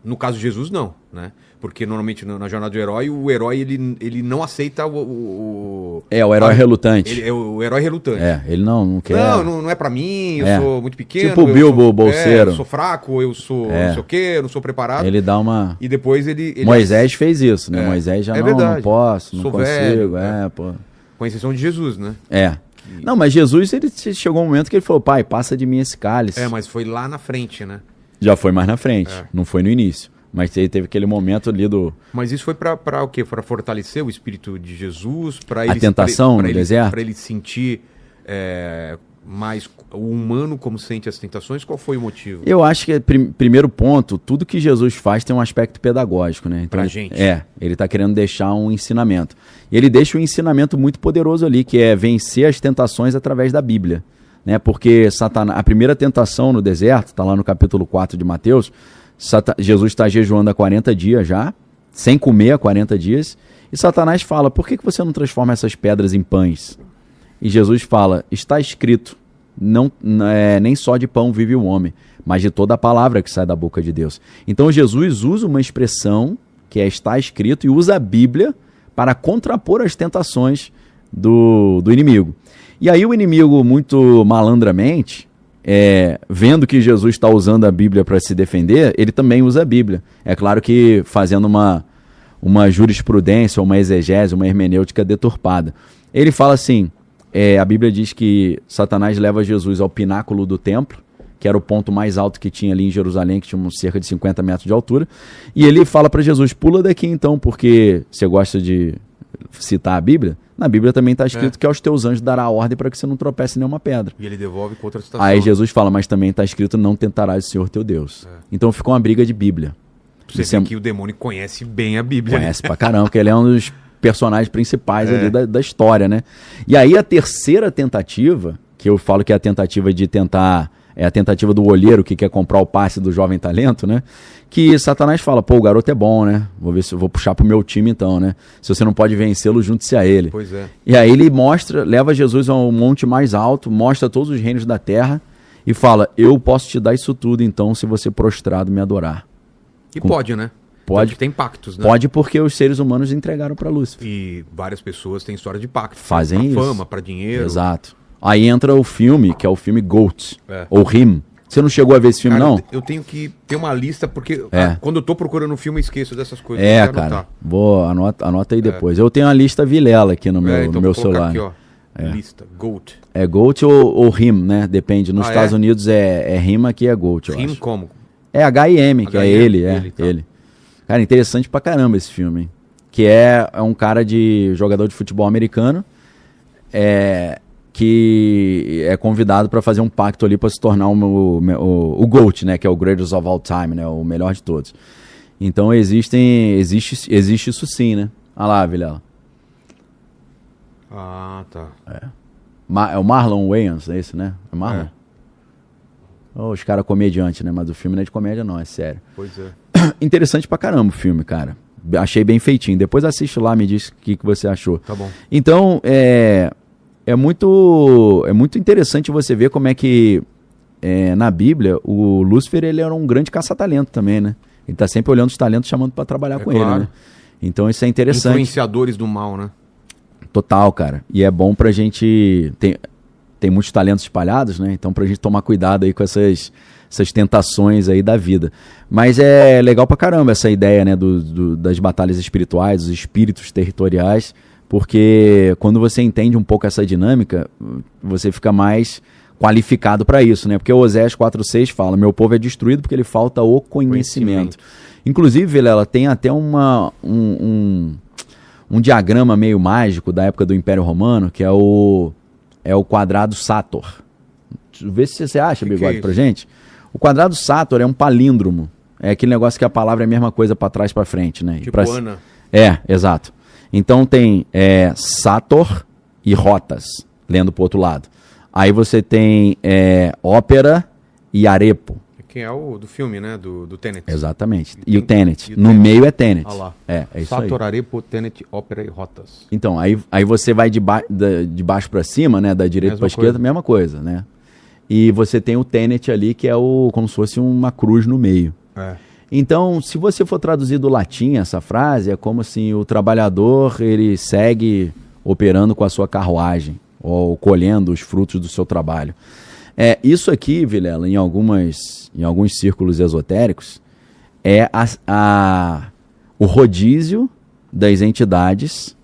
No caso de Jesus, não, né? Porque normalmente na jornada do herói, o herói ele não aceita o herói relutante. O herói relutante. Ele não quer. Não é pra mim, eu sou muito pequeno. Tipo o Bilbo Bolseiro. Eu sou fraco, eu sou não sei o quê, eu não sou preparado. Ele dá uma. E depois ele Moisés fez isso, né? Moisés já não posso, não consigo. Velho, pô. Com exceção de Jesus, né? Não, mas Jesus, ele chegou um momento que ele falou, pai, passa de mim esse cálice. Mas foi lá na frente, né? Já foi mais na frente, não foi no início. Mas ele teve aquele momento ali do... Mas isso foi para o quê? Para fortalecer o Espírito de Jesus? A tentação no deserto? Para ele sentir mais o humano como sente as tentações? Qual foi o motivo? Eu acho que, primeiro ponto, tudo que Jesus faz tem um aspecto pedagógico, né? Então, pra gente. Ele está querendo deixar um ensinamento. E ele deixa um ensinamento muito poderoso ali, que é vencer as tentações através da Bíblia. Né? Porque a primeira tentação no deserto, está lá no capítulo 4 de Mateus, Jesus está jejuando há 40 dias já, sem comer há 40 dias, e Satanás fala, por que você não transforma essas pedras em pães? E Jesus fala, está escrito, nem só de pão vive o homem, mas de toda a palavra que sai da boca de Deus. Então Jesus usa uma expressão que está escrito e usa a Bíblia para contrapor as tentações do inimigo. E aí o inimigo, muito malandramente, vendo que Jesus está usando a Bíblia para se defender, ele também usa a Bíblia. É claro que fazendo uma jurisprudência, uma exegese, uma hermenêutica deturpada. Ele fala assim, a Bíblia diz que Satanás leva Jesus ao pináculo do templo, que era o ponto mais alto que tinha ali em Jerusalém, que tinha cerca de 50 metros de altura, e ele fala para Jesus, pula daqui então, porque você gosta de citar a Bíblia, na Bíblia também está escrito que aos teus anjos dará a ordem para que você não tropece em nenhuma pedra. E ele devolve com outra citação. Aí Jesus fala, mas também está escrito, não tentarás o Senhor teu Deus. Então ficou uma briga de Bíblia. Você vê que o demônio conhece bem a Bíblia. Conhece pra caramba, porque ele é um dos personagens principais ali da história, né? E aí a terceira tentativa, que eu falo que é a tentativa de tentar... É a tentativa do olheiro que quer comprar o passe do jovem talento, né? Que Satanás fala, pô, o garoto é bom, né? Vou ver se eu vou puxar pro meu time então, né? Se você não pode vencê-lo, junte-se a ele. Pois é. E aí ele leva Jesus a um monte mais alto, mostra todos os reinos da terra e fala, eu posso te dar isso tudo então se você prostrado me adorar. E pode, né? Pode. Tem pactos, né? Pode porque os seres humanos entregaram para Lúcifer. E várias pessoas têm história de pactos. Fazem pra isso. Fama, para dinheiro. Exato. Aí entra o filme, que é o filme Goat, ou Him. Você não chegou a ver esse filme, cara, não? Eu tenho que ter uma lista, porque quando eu tô procurando um filme, eu esqueço dessas coisas. Cara. Anota aí depois. Eu tenho a lista Vilela aqui no meu celular. Aqui, ó. Lista, Goat. É Goat ou Him, né? Depende. Nos Estados Unidos é Him, aqui é Goat, eu Him acho. como? É H-I-M, que é ele. Tá. Ele. Cara, interessante pra caramba esse filme, hein? Que é um cara jogador de futebol americano, que é convidado para fazer um pacto ali para se tornar o GOAT, né, que é o Greatest of All Time, né, o melhor de todos. Então existe isso sim, né? Olha lá, Vilela. Ah, tá. É o Marlon Wayans, é esse, né? É Marlon? Os caras comediantes, né? Mas o filme não é de comédia não, é sério. Pois é. Interessante pra caramba o filme, cara. Achei bem feitinho. Depois assiste lá, me diz o que você achou. Tá bom. Então, é muito interessante você ver como é que na Bíblia o Lúcifer ele era um grande caça-talento também, né? Ele está sempre olhando os talentos, chamando para trabalhar com claro. ele, né? Então isso é interessante. Influenciadores do mal, né? Total, cara. E é bom pra gente... Tem muitos talentos espalhados, né? Então pra gente tomar cuidado aí com essas tentações aí da vida. Mas é legal pra caramba essa ideia, né? Das batalhas espirituais, dos espíritos territoriais, porque quando você entende um pouco essa dinâmica, você fica mais qualificado para isso, né? Porque o Oséias 4:6 fala, meu povo é destruído porque lhe falta o conhecimento. Inclusive, Vilela, tem até um diagrama meio mágico da época do Império Romano, que é o quadrado Sator. Vê se você acha, Bigode, pra gente. O quadrado Sator é um palíndromo. É aquele negócio que a palavra é a mesma coisa para trás para frente, né? Tipo Ana. Exato. Então tem Sator e rotas, lendo pro outro lado. Aí você tem ópera e arepo. Que é o do filme, né? Do Tenet. Exatamente. E o Tenet. No meio é Tenet. Ah lá. É isso aí. Sator, arepo, Tenet, ópera e rotas. Então, aí você vai de baixo para cima, né? Da direita para esquerda, mesma coisa, né? E você tem o Tenet ali, que é como se fosse uma cruz no meio. Então, se você for traduzir do latim essa frase, é como assim, o trabalhador, ele segue operando com a sua carruagem, ou colhendo os frutos do seu trabalho. Isso aqui, Vilela, em alguns círculos esotéricos, é o rodízio das entidades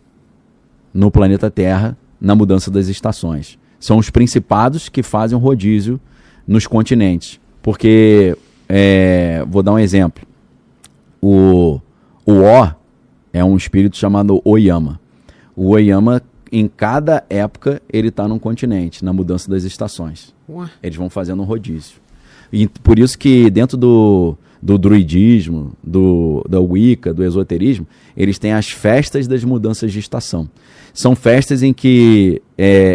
no planeta Terra na mudança das estações. São os principados que fazem o rodízio nos continentes. Porque, vou dar um exemplo, o O é um espírito chamado Oyama. O Oyama, em cada época, ele está num continente, na mudança das estações. Eles vão fazendo um rodízio. E por isso que dentro do druidismo, da Wicca, do esoterismo, eles têm as festas das mudanças de estação. São festas em que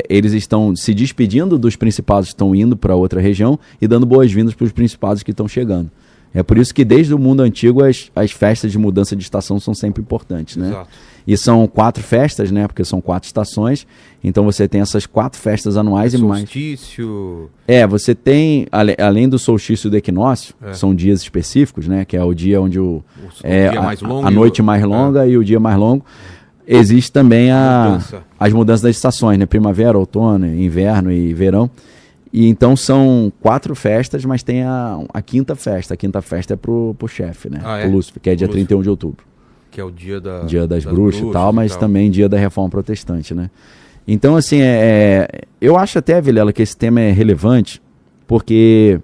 eles estão se despedindo dos principados que estão indo para outra região e dando boas-vindas para os principados que estão chegando. É por isso que desde o mundo antigo as festas de mudança de estação são sempre importantes, né? Exato. E são 4 festas, né? Porque são 4 estações. Então você tem essas 4 festas anuais e mais. Solstício. Você tem, além do solstício e do equinócio, são dias específicos, né? Que é o dia onde dia mais longo, a noite mais longa e o dia mais longo. Existe também as mudanças das estações, né? Primavera, outono, inverno e verão. E então são 4 festas, mas tem a quinta festa. A quinta festa é pro chefe, né? Pro Lúcifer, que é dia 31 de outubro. Que é o dia das bruxas e tal, mas também dia da Reforma Protestante, né? Então, assim, eu acho até, Vilela, que esse tema é relevante, porque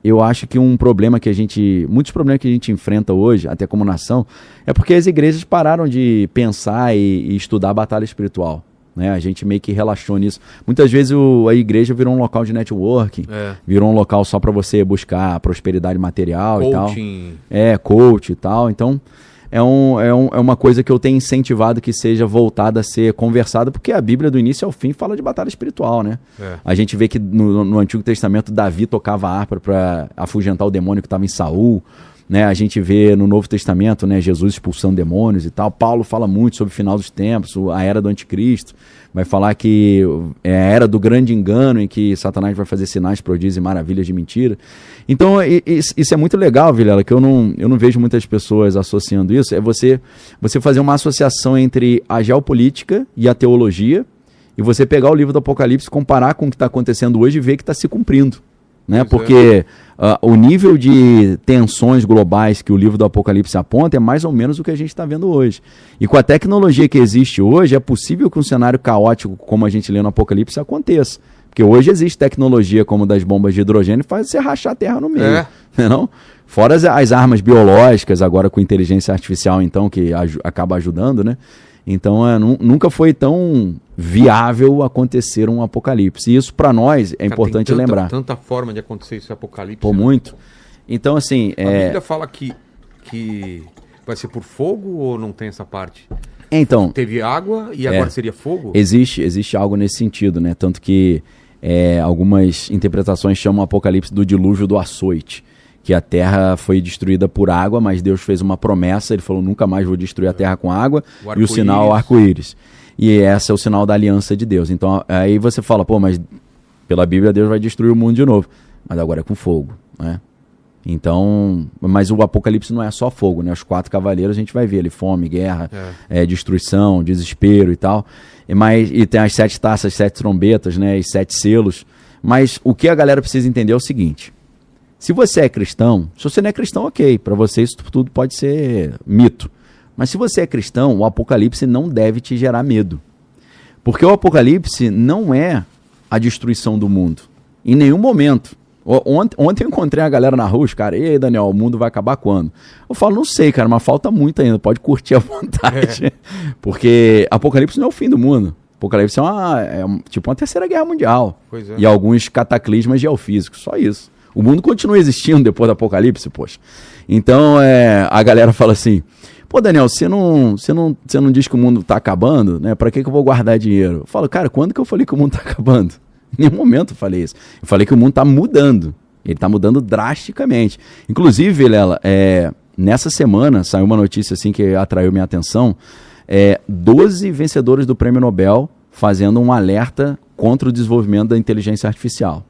eu acho que muitos problemas que a gente enfrenta hoje, até como nação, é porque as igrejas pararam de pensar e estudar a batalha espiritual. Né? A gente meio que relaxou nisso. Muitas vezes a igreja virou um local de networking, virou um local só para você buscar prosperidade material coaching. E tal. Coach e tal. Então, é uma coisa que eu tenho incentivado que seja voltada a ser conversada, porque a Bíblia do início ao fim fala de batalha espiritual, né? A gente vê que no Antigo Testamento Davi tocava harpa para afugentar o demônio que estava em Saul. Né, a gente vê no Novo Testamento, né, Jesus expulsando demônios e tal. Paulo fala muito sobre o final dos tempos, a era do anticristo. Vai falar que é a era do grande engano, em que Satanás vai fazer sinais, prodígios e maravilhas de mentira. Então, isso é muito legal, Vilela, que eu não vejo muitas pessoas associando isso. É você fazer uma associação entre a geopolítica e a teologia, e você pegar o livro do Apocalipse, comparar com o que está acontecendo hoje e ver que está se cumprindo. Né? Porque o nível de tensões globais que o livro do Apocalipse aponta é mais ou menos o que a gente está vendo hoje. E com a tecnologia que existe hoje, é possível que um cenário caótico, como a gente lê no Apocalipse, aconteça. Porque hoje existe tecnologia como das bombas de hidrogênio que faz você rachar a terra no meio. Não? Fora as armas biológicas, agora com inteligência artificial, então, que acaba ajudando, né? Então, nunca foi tão viável acontecer um apocalipse. E isso, para nós, é importante lembrar. Tem tanta forma de acontecer esse apocalipse. Pô, muito. Então, assim... A Bíblia fala que vai ser por fogo ou não tem essa parte? Então... Teve água e agora seria fogo? Existe algo nesse sentido, né? Tanto que algumas interpretações chamam o apocalipse do dilúvio do açoite. Que a terra foi destruída por água, mas Deus fez uma promessa, ele falou, nunca mais vou destruir a terra com água, e o sinal é o arco-íris. e esse é o sinal da aliança de Deus. Então, aí você fala, pô, mas pela Bíblia Deus vai destruir o mundo de novo. Mas agora é com fogo, né? Então, mas o Apocalipse não é só fogo, né? Os 4 cavaleiros a gente vai ver ali, fome, guerra, destruição, desespero e tal. E tem as 7 taças, 7 trombetas, né? E 7 selos. Mas o que a galera precisa entender é o seguinte: se você é cristão, se você não é cristão, ok, para você isso tudo pode ser mito. Mas se você é cristão, o Apocalipse não deve te gerar medo. Porque o Apocalipse não é a destruição do mundo. Em nenhum momento. Ontem eu encontrei a galera na rua, os caras, e aí, Daniel, o mundo vai acabar quando? Eu falo, não sei, cara, mas falta muito ainda, pode curtir à vontade. Porque Apocalipse não é o fim do mundo. Apocalipse é tipo uma terceira guerra mundial. Pois é. E alguns cataclismas geofísicos, só isso. O mundo continua existindo depois do Apocalipse, poxa. Então, a galera fala assim, pô, Daniel, você não diz que o mundo tá acabando, né? Pra que eu vou guardar dinheiro? Eu falo, cara, quando que eu falei que o mundo tá acabando? Em nenhum momento eu falei isso. Eu falei que o mundo está mudando. Ele está mudando drasticamente. Inclusive, Vilela, nessa semana saiu uma notícia assim que atraiu minha atenção. 12 vencedores do Prêmio Nobel fazendo um alerta contra o desenvolvimento da inteligência artificial.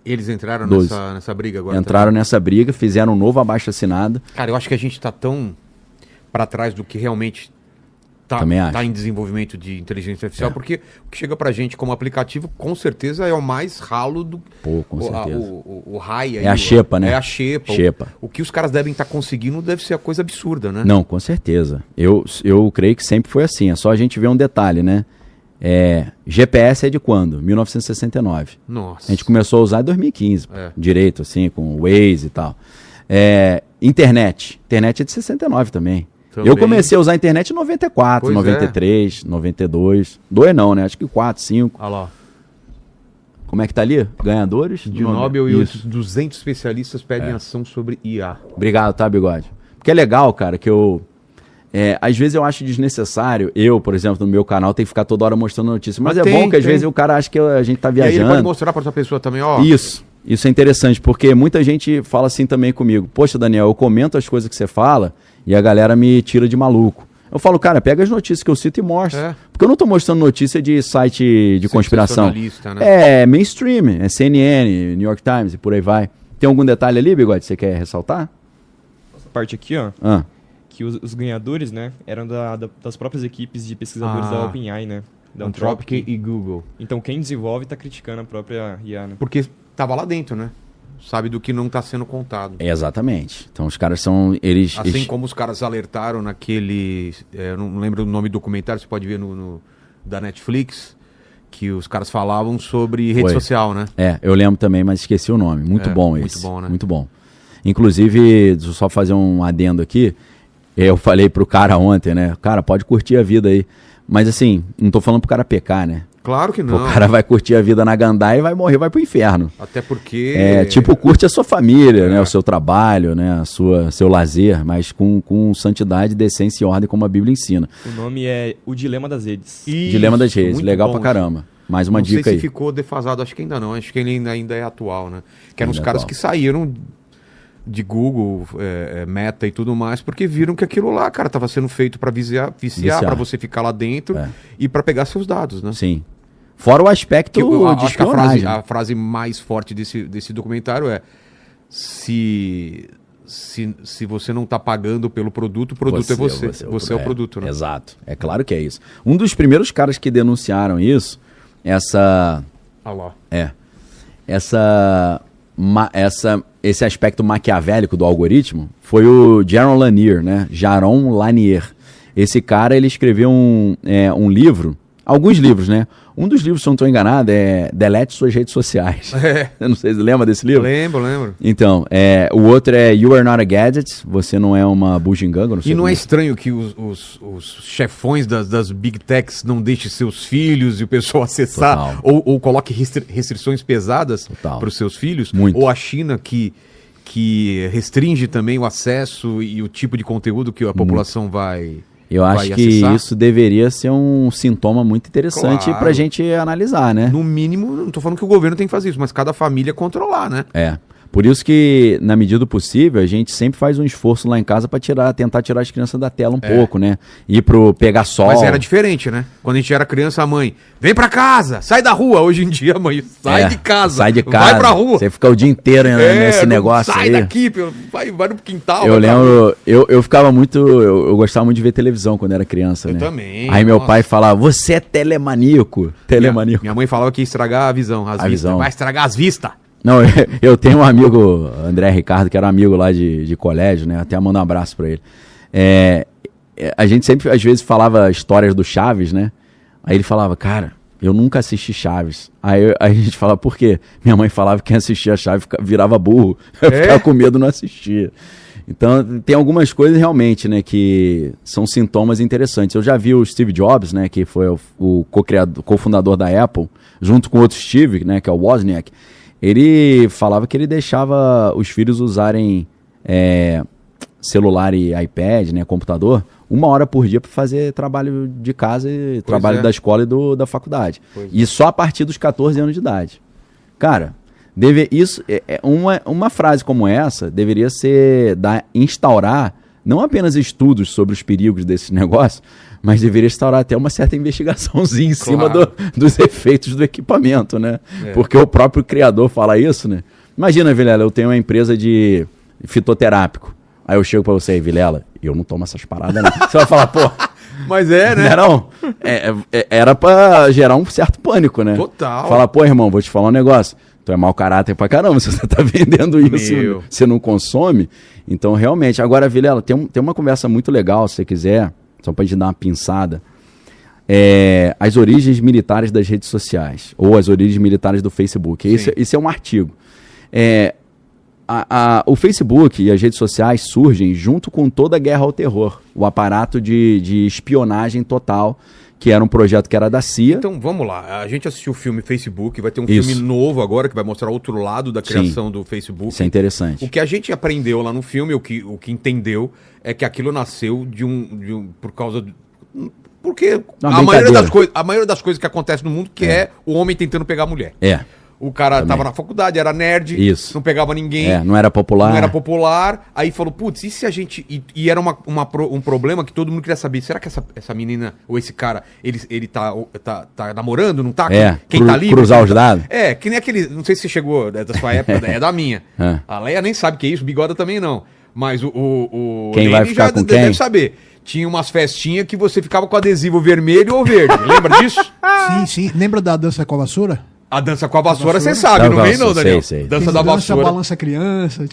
Eles entraram nessa briga agora? Entraram nessa briga, fizeram um novo abaixo-assinado. Cara, eu acho que a gente está tão para trás do que realmente tá em desenvolvimento de inteligência artificial, porque o que chega pra gente como aplicativo, com certeza é o mais ralo do... Pô, com certeza. O raio... É a xepa, né? É a xepa. O que os caras devem estar conseguindo deve ser a coisa absurda, né? Não, com certeza. Eu creio que sempre foi assim. É só a gente ver um detalhe, né? GPS é de quando? 1969. Nossa. A gente começou a usar em 2015, direito, assim, com o Waze e tal. Internet é de 69 também. Eu comecei a usar a internet em 94, 93, 92. 2 não, né? Acho que 4, 5. Olha lá. Como é que tá ali? Ganhadores? De Nobel e os 200 especialistas pedem ação sobre IA. Obrigado, tá, Bigode? Porque é legal, cara, que às vezes eu acho desnecessário, por exemplo, no meu canal, tem que ficar toda hora mostrando notícias. Mas bom que às vezes o cara acha que a gente tá viajando. E aí ele pode mostrar para outra pessoa também, ó. Isso é interessante, porque muita gente fala assim também comigo. Poxa, Daniel, eu comento as coisas que você fala e a galera me tira de maluco. Eu falo, cara, pega as notícias que eu cito e mostra. Porque eu não tô mostrando notícia de site de conspiração. Né? É mainstream, é CNN, New York Times e por aí vai. Tem algum detalhe ali, Bigode, que você quer ressaltar? Essa parte aqui, ó. Que os ganhadores, né, eram das próprias equipes de pesquisadores da OpenAI, né? Da Anthropic e Google. Então quem desenvolve tá criticando a própria IA, né? Porque tava lá dentro, né? Sabe do que não está sendo contado. Exatamente. Então os caras são... Como os caras alertaram naquele... eu não lembro o nome do documentário, você pode ver da Netflix, que os caras falavam sobre rede social, né? Eu lembro também, mas esqueci o nome. Muito bom esse. Muito bom, né? Muito bom. Inclusive, deixa eu só fazer um adendo aqui. Eu falei pro cara ontem, né? Cara, pode curtir a vida aí. Mas assim, não tô falando pro cara pecar, né? Claro que não. O cara vai curtir a vida na gandaia e vai morrer, vai pro inferno. Até porque... curte a sua família, né? O seu trabalho, né? Seu lazer, mas com santidade, decência e ordem, como a Bíblia ensina. O nome é O Dilema das Redes. Isso, Dilema das Redes, legal pra caramba. Mais uma dica aí. Não sei se ficou defasado, acho que ainda não. Acho que ele ainda é atual, né? Que eram os caras que saíram de Google, Meta e tudo mais, porque viram que aquilo lá, cara, estava sendo feito para viciar para você ficar lá dentro e para pegar seus dados, né? Sim. Fora o aspecto de espionagem. A frase mais forte desse documentário é: se você não está pagando pelo produto, o produto é você. Você é o produto, né? Exato. É claro que é isso. Um dos primeiros caras que denunciaram isso, esse aspecto maquiavélico do algoritmo, foi o Jaron Lanier, né? Jaron Lanier. Esse cara, ele escreveu um livro, alguns livros, né? Um dos livros, se eu não estou enganado, é Delete Suas Redes Sociais. Eu não sei se lembra desse livro? Lembro. Então, o outro é You Are Not a Gadget, você não é uma bugiganga. E não é estranho que os chefões das Big Techs não deixem seus filhos e o pessoal acessar, ou coloque restrições pesadas para os seus filhos? Muito. Ou a China que restringe também o acesso e o tipo de conteúdo que a população vai... Eu acho que isso deveria ser um sintoma muito interessante pra gente analisar, né? No mínimo, não tô falando que o governo tem que fazer isso, mas cada família controlar, né? Por isso que, na medida do possível, a gente sempre faz um esforço lá em casa para tentar tirar as crianças da tela um pouco, né? Ir pro pegar sol. Mas era diferente, né? Quando a gente era criança, a mãe, vem pra casa, sai da rua. Hoje em dia, a mãe, sai de casa. Sai de casa. Vai pra rua. Você fica o dia inteiro nesse negócio sai aí. Sai daqui, vai no quintal. Eu lembro, eu ficava muito, eu gostava muito de ver televisão quando era criança, né? Eu também. Aí meu pai falava, você é telemaníaco. Minha mãe falava que ia estragar a visão, as vistas. Vai estragar as vistas. Não, eu tenho um amigo, André Ricardo, que era um amigo lá de colégio, né? Até mando um abraço pra ele. A gente sempre, às vezes, falava histórias do Chaves, né? Aí ele falava, cara, eu nunca assisti Chaves. Aí a gente falava, por quê? Minha mãe falava que quem assistia Chaves virava burro. Eu ficava com medo, não assistia. Então, tem algumas coisas realmente, né, que são sintomas interessantes. Eu já vi o Steve Jobs, né, que foi o cofundador da Apple, junto com outro Steve, né, que é o Wozniak. Ele falava que ele deixava os filhos usarem celular e iPad, né, computador, 1 hora por dia para fazer trabalho de casa e trabalho da escola e da faculdade. E só a partir dos 14 anos de idade. Cara, uma frase como essa deveria ser instaurar não apenas estudos sobre os perigos desse negócio, mas deveria instaurar até uma certa investigaçãozinha em cima dos efeitos do equipamento, né? Porque o próprio criador fala isso, né? Imagina, Vilela, eu tenho uma empresa de fitoterápico. Aí eu chego pra você aí, Vilela, eu não tomo essas paradas não. Você vai falar, pô... Mas né? Não, era pra gerar um certo pânico, né? Total. Fala, pô, irmão, vou te falar um negócio. Tu é mau caráter pra caramba, se você tá vendendo isso, você não consome. Então, realmente. Agora, Vilela, tem uma conversa muito legal, se você quiser, só pra gente dar uma pinçada. As origens militares das redes sociais, ou as origens militares do Facebook. Esse é um artigo. O Facebook e as redes sociais surgem junto com toda a guerra ao terror, o aparato de espionagem total, que era um projeto que era da CIA. Então, vamos lá. A gente assistiu o filme Facebook, vai ter um filme novo agora que vai mostrar outro lado da criação do Facebook. Isso é interessante. O que a gente aprendeu lá no filme, o que entendeu, é que aquilo nasceu por causa de... Porque a maioria das coisas que acontecem no mundo é o homem tentando pegar a mulher. O cara tava na faculdade, era nerd, não pegava ninguém. Não era popular. Não era popular. Aí falou, putz, e se a gente... E era um problema que todo mundo queria saber. Será que essa menina ou esse cara, ele tá namorando, não tá? Quem tá livre? Cruzar os dados. Que nem aquele... Não sei se você chegou da sua época, é da minha. A Leia nem sabe o que é isso, o Bigoda também não. Mas quem vai ficar com quem? Deve saber. Tinha umas festinhas que você ficava com adesivo vermelho ou verde. Lembra disso? Sim. Lembra da dança com a vassoura? A dança com a vassoura, você sabe, não vem não, Daniel? Sei. Dança da vassoura. Balança criança.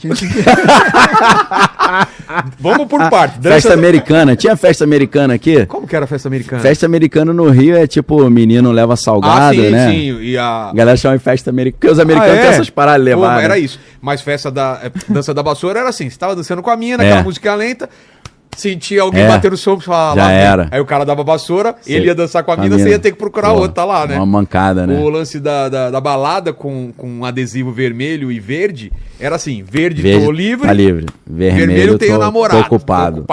Vamos por parte. Festa americana. Tinha festa americana aqui? Como que era a festa americana? Festa americana no Rio é tipo, menino leva salgado, né? Sim. E a galera chama de festa americana. Porque os americanos têm essas paradas levadas. Era isso. Mas festa dança da vassoura era assim. Você tava dançando com a mina, aquela música lenta. Sentia alguém bater no som e falar, já era. Aí o cara dava vassoura, ele ia dançar com a mina, você ia ter que procurar outra lá, né? Uma mancada, né? O lance da balada com um adesivo vermelho e verde era assim: verde tô livre, tá livre. Vermelho tenho namorado. Tô ocupado.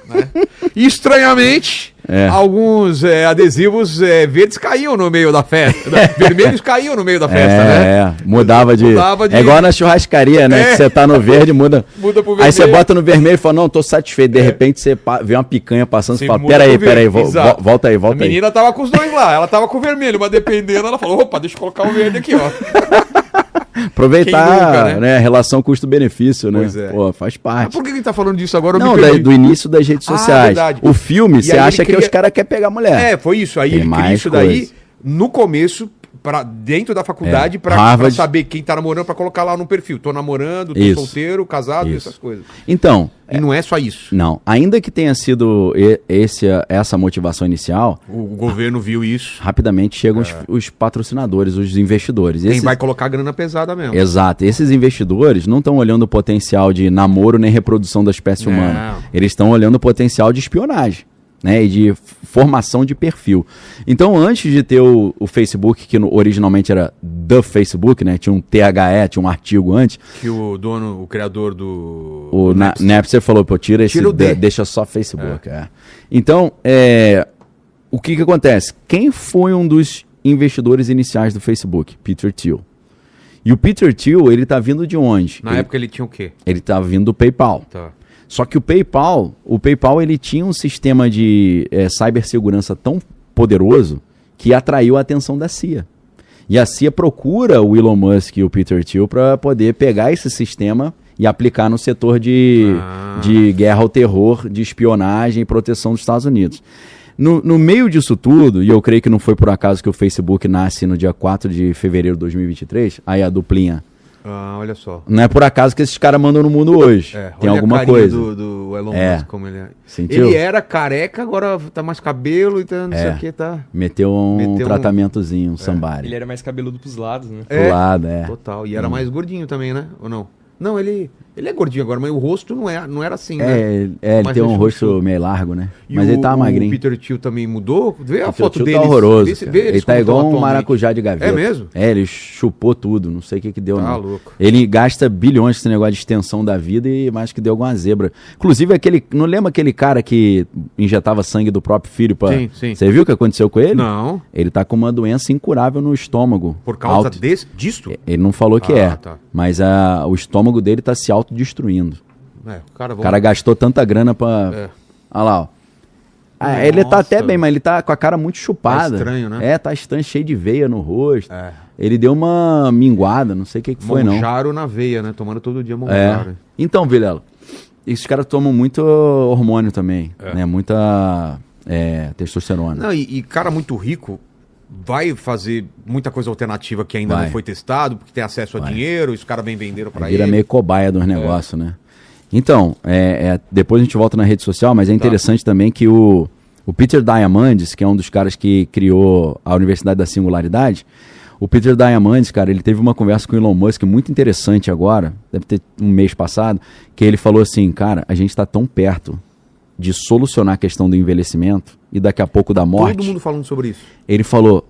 Né? E, estranhamente, alguns adesivos verdes caíam no meio da festa. Vermelhos caíam no meio da festa, né? Mudava de... É igual na churrascaria, né? Que você tá no verde, muda pro vermelho. Aí você bota no vermelho e fala, não, tô satisfeito. De repente você vê uma picanha passando, você fala, peraí, volta aí. A menina tava com os dois lá, ela tava com o vermelho, mas dependendo, ela falou, opa, deixa eu colocar o verde aqui, ó. Aproveitar, nunca, né? A relação custo-benefício, né? Pois é. Pô, faz parte. Mas por que a gente tá falando disso agora? Não, do início das redes sociais. Verdade. O filme, você acha que os caras querem pegar mulher. Foi isso. Aí ele cria isso daí, no começo, dentro da faculdade, pra saber quem tá namorando, pra colocar lá no perfil. Tô namorando, tô solteiro, casado, essas coisas. Então... E não é só isso. Não. Ainda que tenha sido essa motivação inicial... O governo viu isso. Rapidamente chegam os patrocinadores, os investidores. Quem vai colocar grana pesada mesmo. Exato. Esses investidores não estão olhando o potencial de namoro nem reprodução da espécie humana. Eles estão olhando o potencial de espionagem. Né, e de formação de perfil. Então, antes de ter o Facebook, que originalmente era The Facebook, né, tinha um THE, tinha um artigo antes. Que o criador do... O Napster falou, pô, tira deixa só Facebook. Então, o que acontece? Quem foi um dos investidores iniciais do Facebook? Peter Thiel. E o Peter Thiel, ele tá vindo de onde? Na época ele tinha o quê? Ele tá vindo do PayPal. Tá. Só que o PayPal ele tinha um sistema de cibersegurança tão poderoso que atraiu a atenção da CIA. E a CIA procura o Elon Musk e o Peter Thiel para poder pegar esse sistema e aplicar no setor de guerra ao terror, de espionagem e proteção dos Estados Unidos. No meio disso tudo, e eu creio que não foi por acaso que o Facebook nasce no dia 4 de fevereiro de 2023, aí a duplinha. Olha só. Não é por acaso que esses caras mandam no mundo hoje. Tem alguma coisa. Do Elon Musk, como ele é. Sentiu? Ele era careca, agora tá mais cabelo e tá, não sei o que, tá. Meteu um tratamentozinho, um sambari. Ele era mais cabeludo pros lados, né? Pro lado, Total. E era mais gordinho também, né? Ou não? Não, ele é gordinho agora, mas o rosto não era assim, né? Ele tem um rosto meio largo, né? Mas ele tá magrinho. O Peter Thiel também mudou? Vê a foto dele. Tá horroroso. Ele tá igual um maracujá de gaveta. É mesmo? Ele chupou tudo, não sei o que deu, tá não. Louco. Ele gasta bilhões com esse negócio de extensão da vida e mais que deu alguma zebra. Inclusive, não lembra aquele cara que injetava sangue do próprio filho pra... Sim. Você viu o que aconteceu com ele? Não. Ele tá com uma doença incurável no estômago. Por causa disso? Ele não falou que tá. Mas o estômago dele tá se autodestruindo. O cara gastou tanta grana pra... Olha lá, ó. Ele tá até bem, mas ele tá com a cara muito chupada. Tá estranho, né? Tá estranho, cheio de veia no rosto. Ele deu uma minguada, não sei o que foi, não. Monjaro na veia, né? Tomando todo dia monjaro. Então, Vilela, esses caras tomam muito hormônio também, né? Muita testosterona. Não, e cara muito rico vai fazer muita coisa alternativa que ainda não foi testado, porque tem acesso a dinheiro, os caras bem venderam pra ele. Vira meio cobaia dos negócios, né? Então, depois a gente volta na rede social, mas é interessante também que o Peter Diamandis, que é um dos caras que criou a Universidade da Singularidade, o Peter Diamandis, cara, ele teve uma conversa com o Elon Musk muito interessante agora, deve ter um mês passado, que ele falou assim, cara, a gente está tão perto de solucionar a questão do envelhecimento e daqui a pouco da morte. Todo mundo falando sobre isso. Ele falou,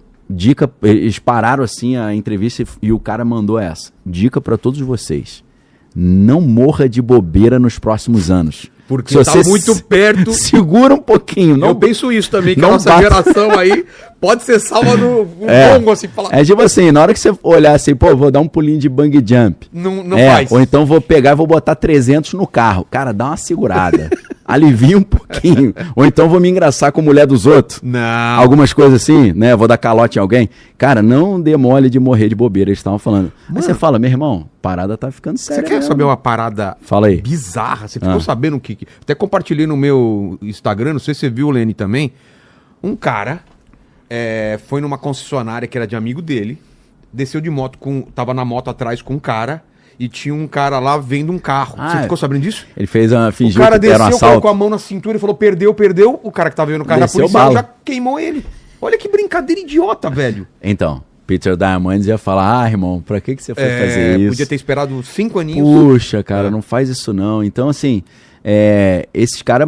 eles pararam assim a entrevista e o cara mandou essa, dica para todos vocês. Não morra de bobeira nos próximos anos. Porque tá muito perto. Segura um pouquinho. Eu penso isso também, que a nossa geração aí pode ser salva no longo, assim. É tipo assim, na hora que você olhar assim, vou dar um pulinho de bungee jump. Não faz. Ou então vou pegar e vou botar 300 no carro. Cara, dá uma segurada. Alivia um pouquinho. Ou então vou me engraçar com a mulher dos outros. Não. Algumas coisas assim, né? Vou dar calote em alguém. Cara, não dê mole de morrer de bobeira. Eles estavam falando. Aí você fala, meu irmão, parada tá ficando séria. Você quer saber uma parada bizarra? Você ficou sabendo o que... Até compartilhei no meu Instagram, não sei se você viu, Lene, também. Um cara foi numa concessionária que era de amigo dele, desceu de moto, tava na moto atrás com um cara... E tinha um cara lá vendo um carro. Você ficou sabendo disso? Ele fez fingiu que era um assalto. O cara desceu, colocou a mão na cintura e falou, perdeu. O cara que tava vendo o carro da polícia já queimou ele. Olha que brincadeira idiota, velho. Então, Peter Diamandis ia falar, irmão, pra que você foi fazer isso? Podia ter esperado 5 aninhos. Puxa, cara, não faz isso não. Então, assim, esses caras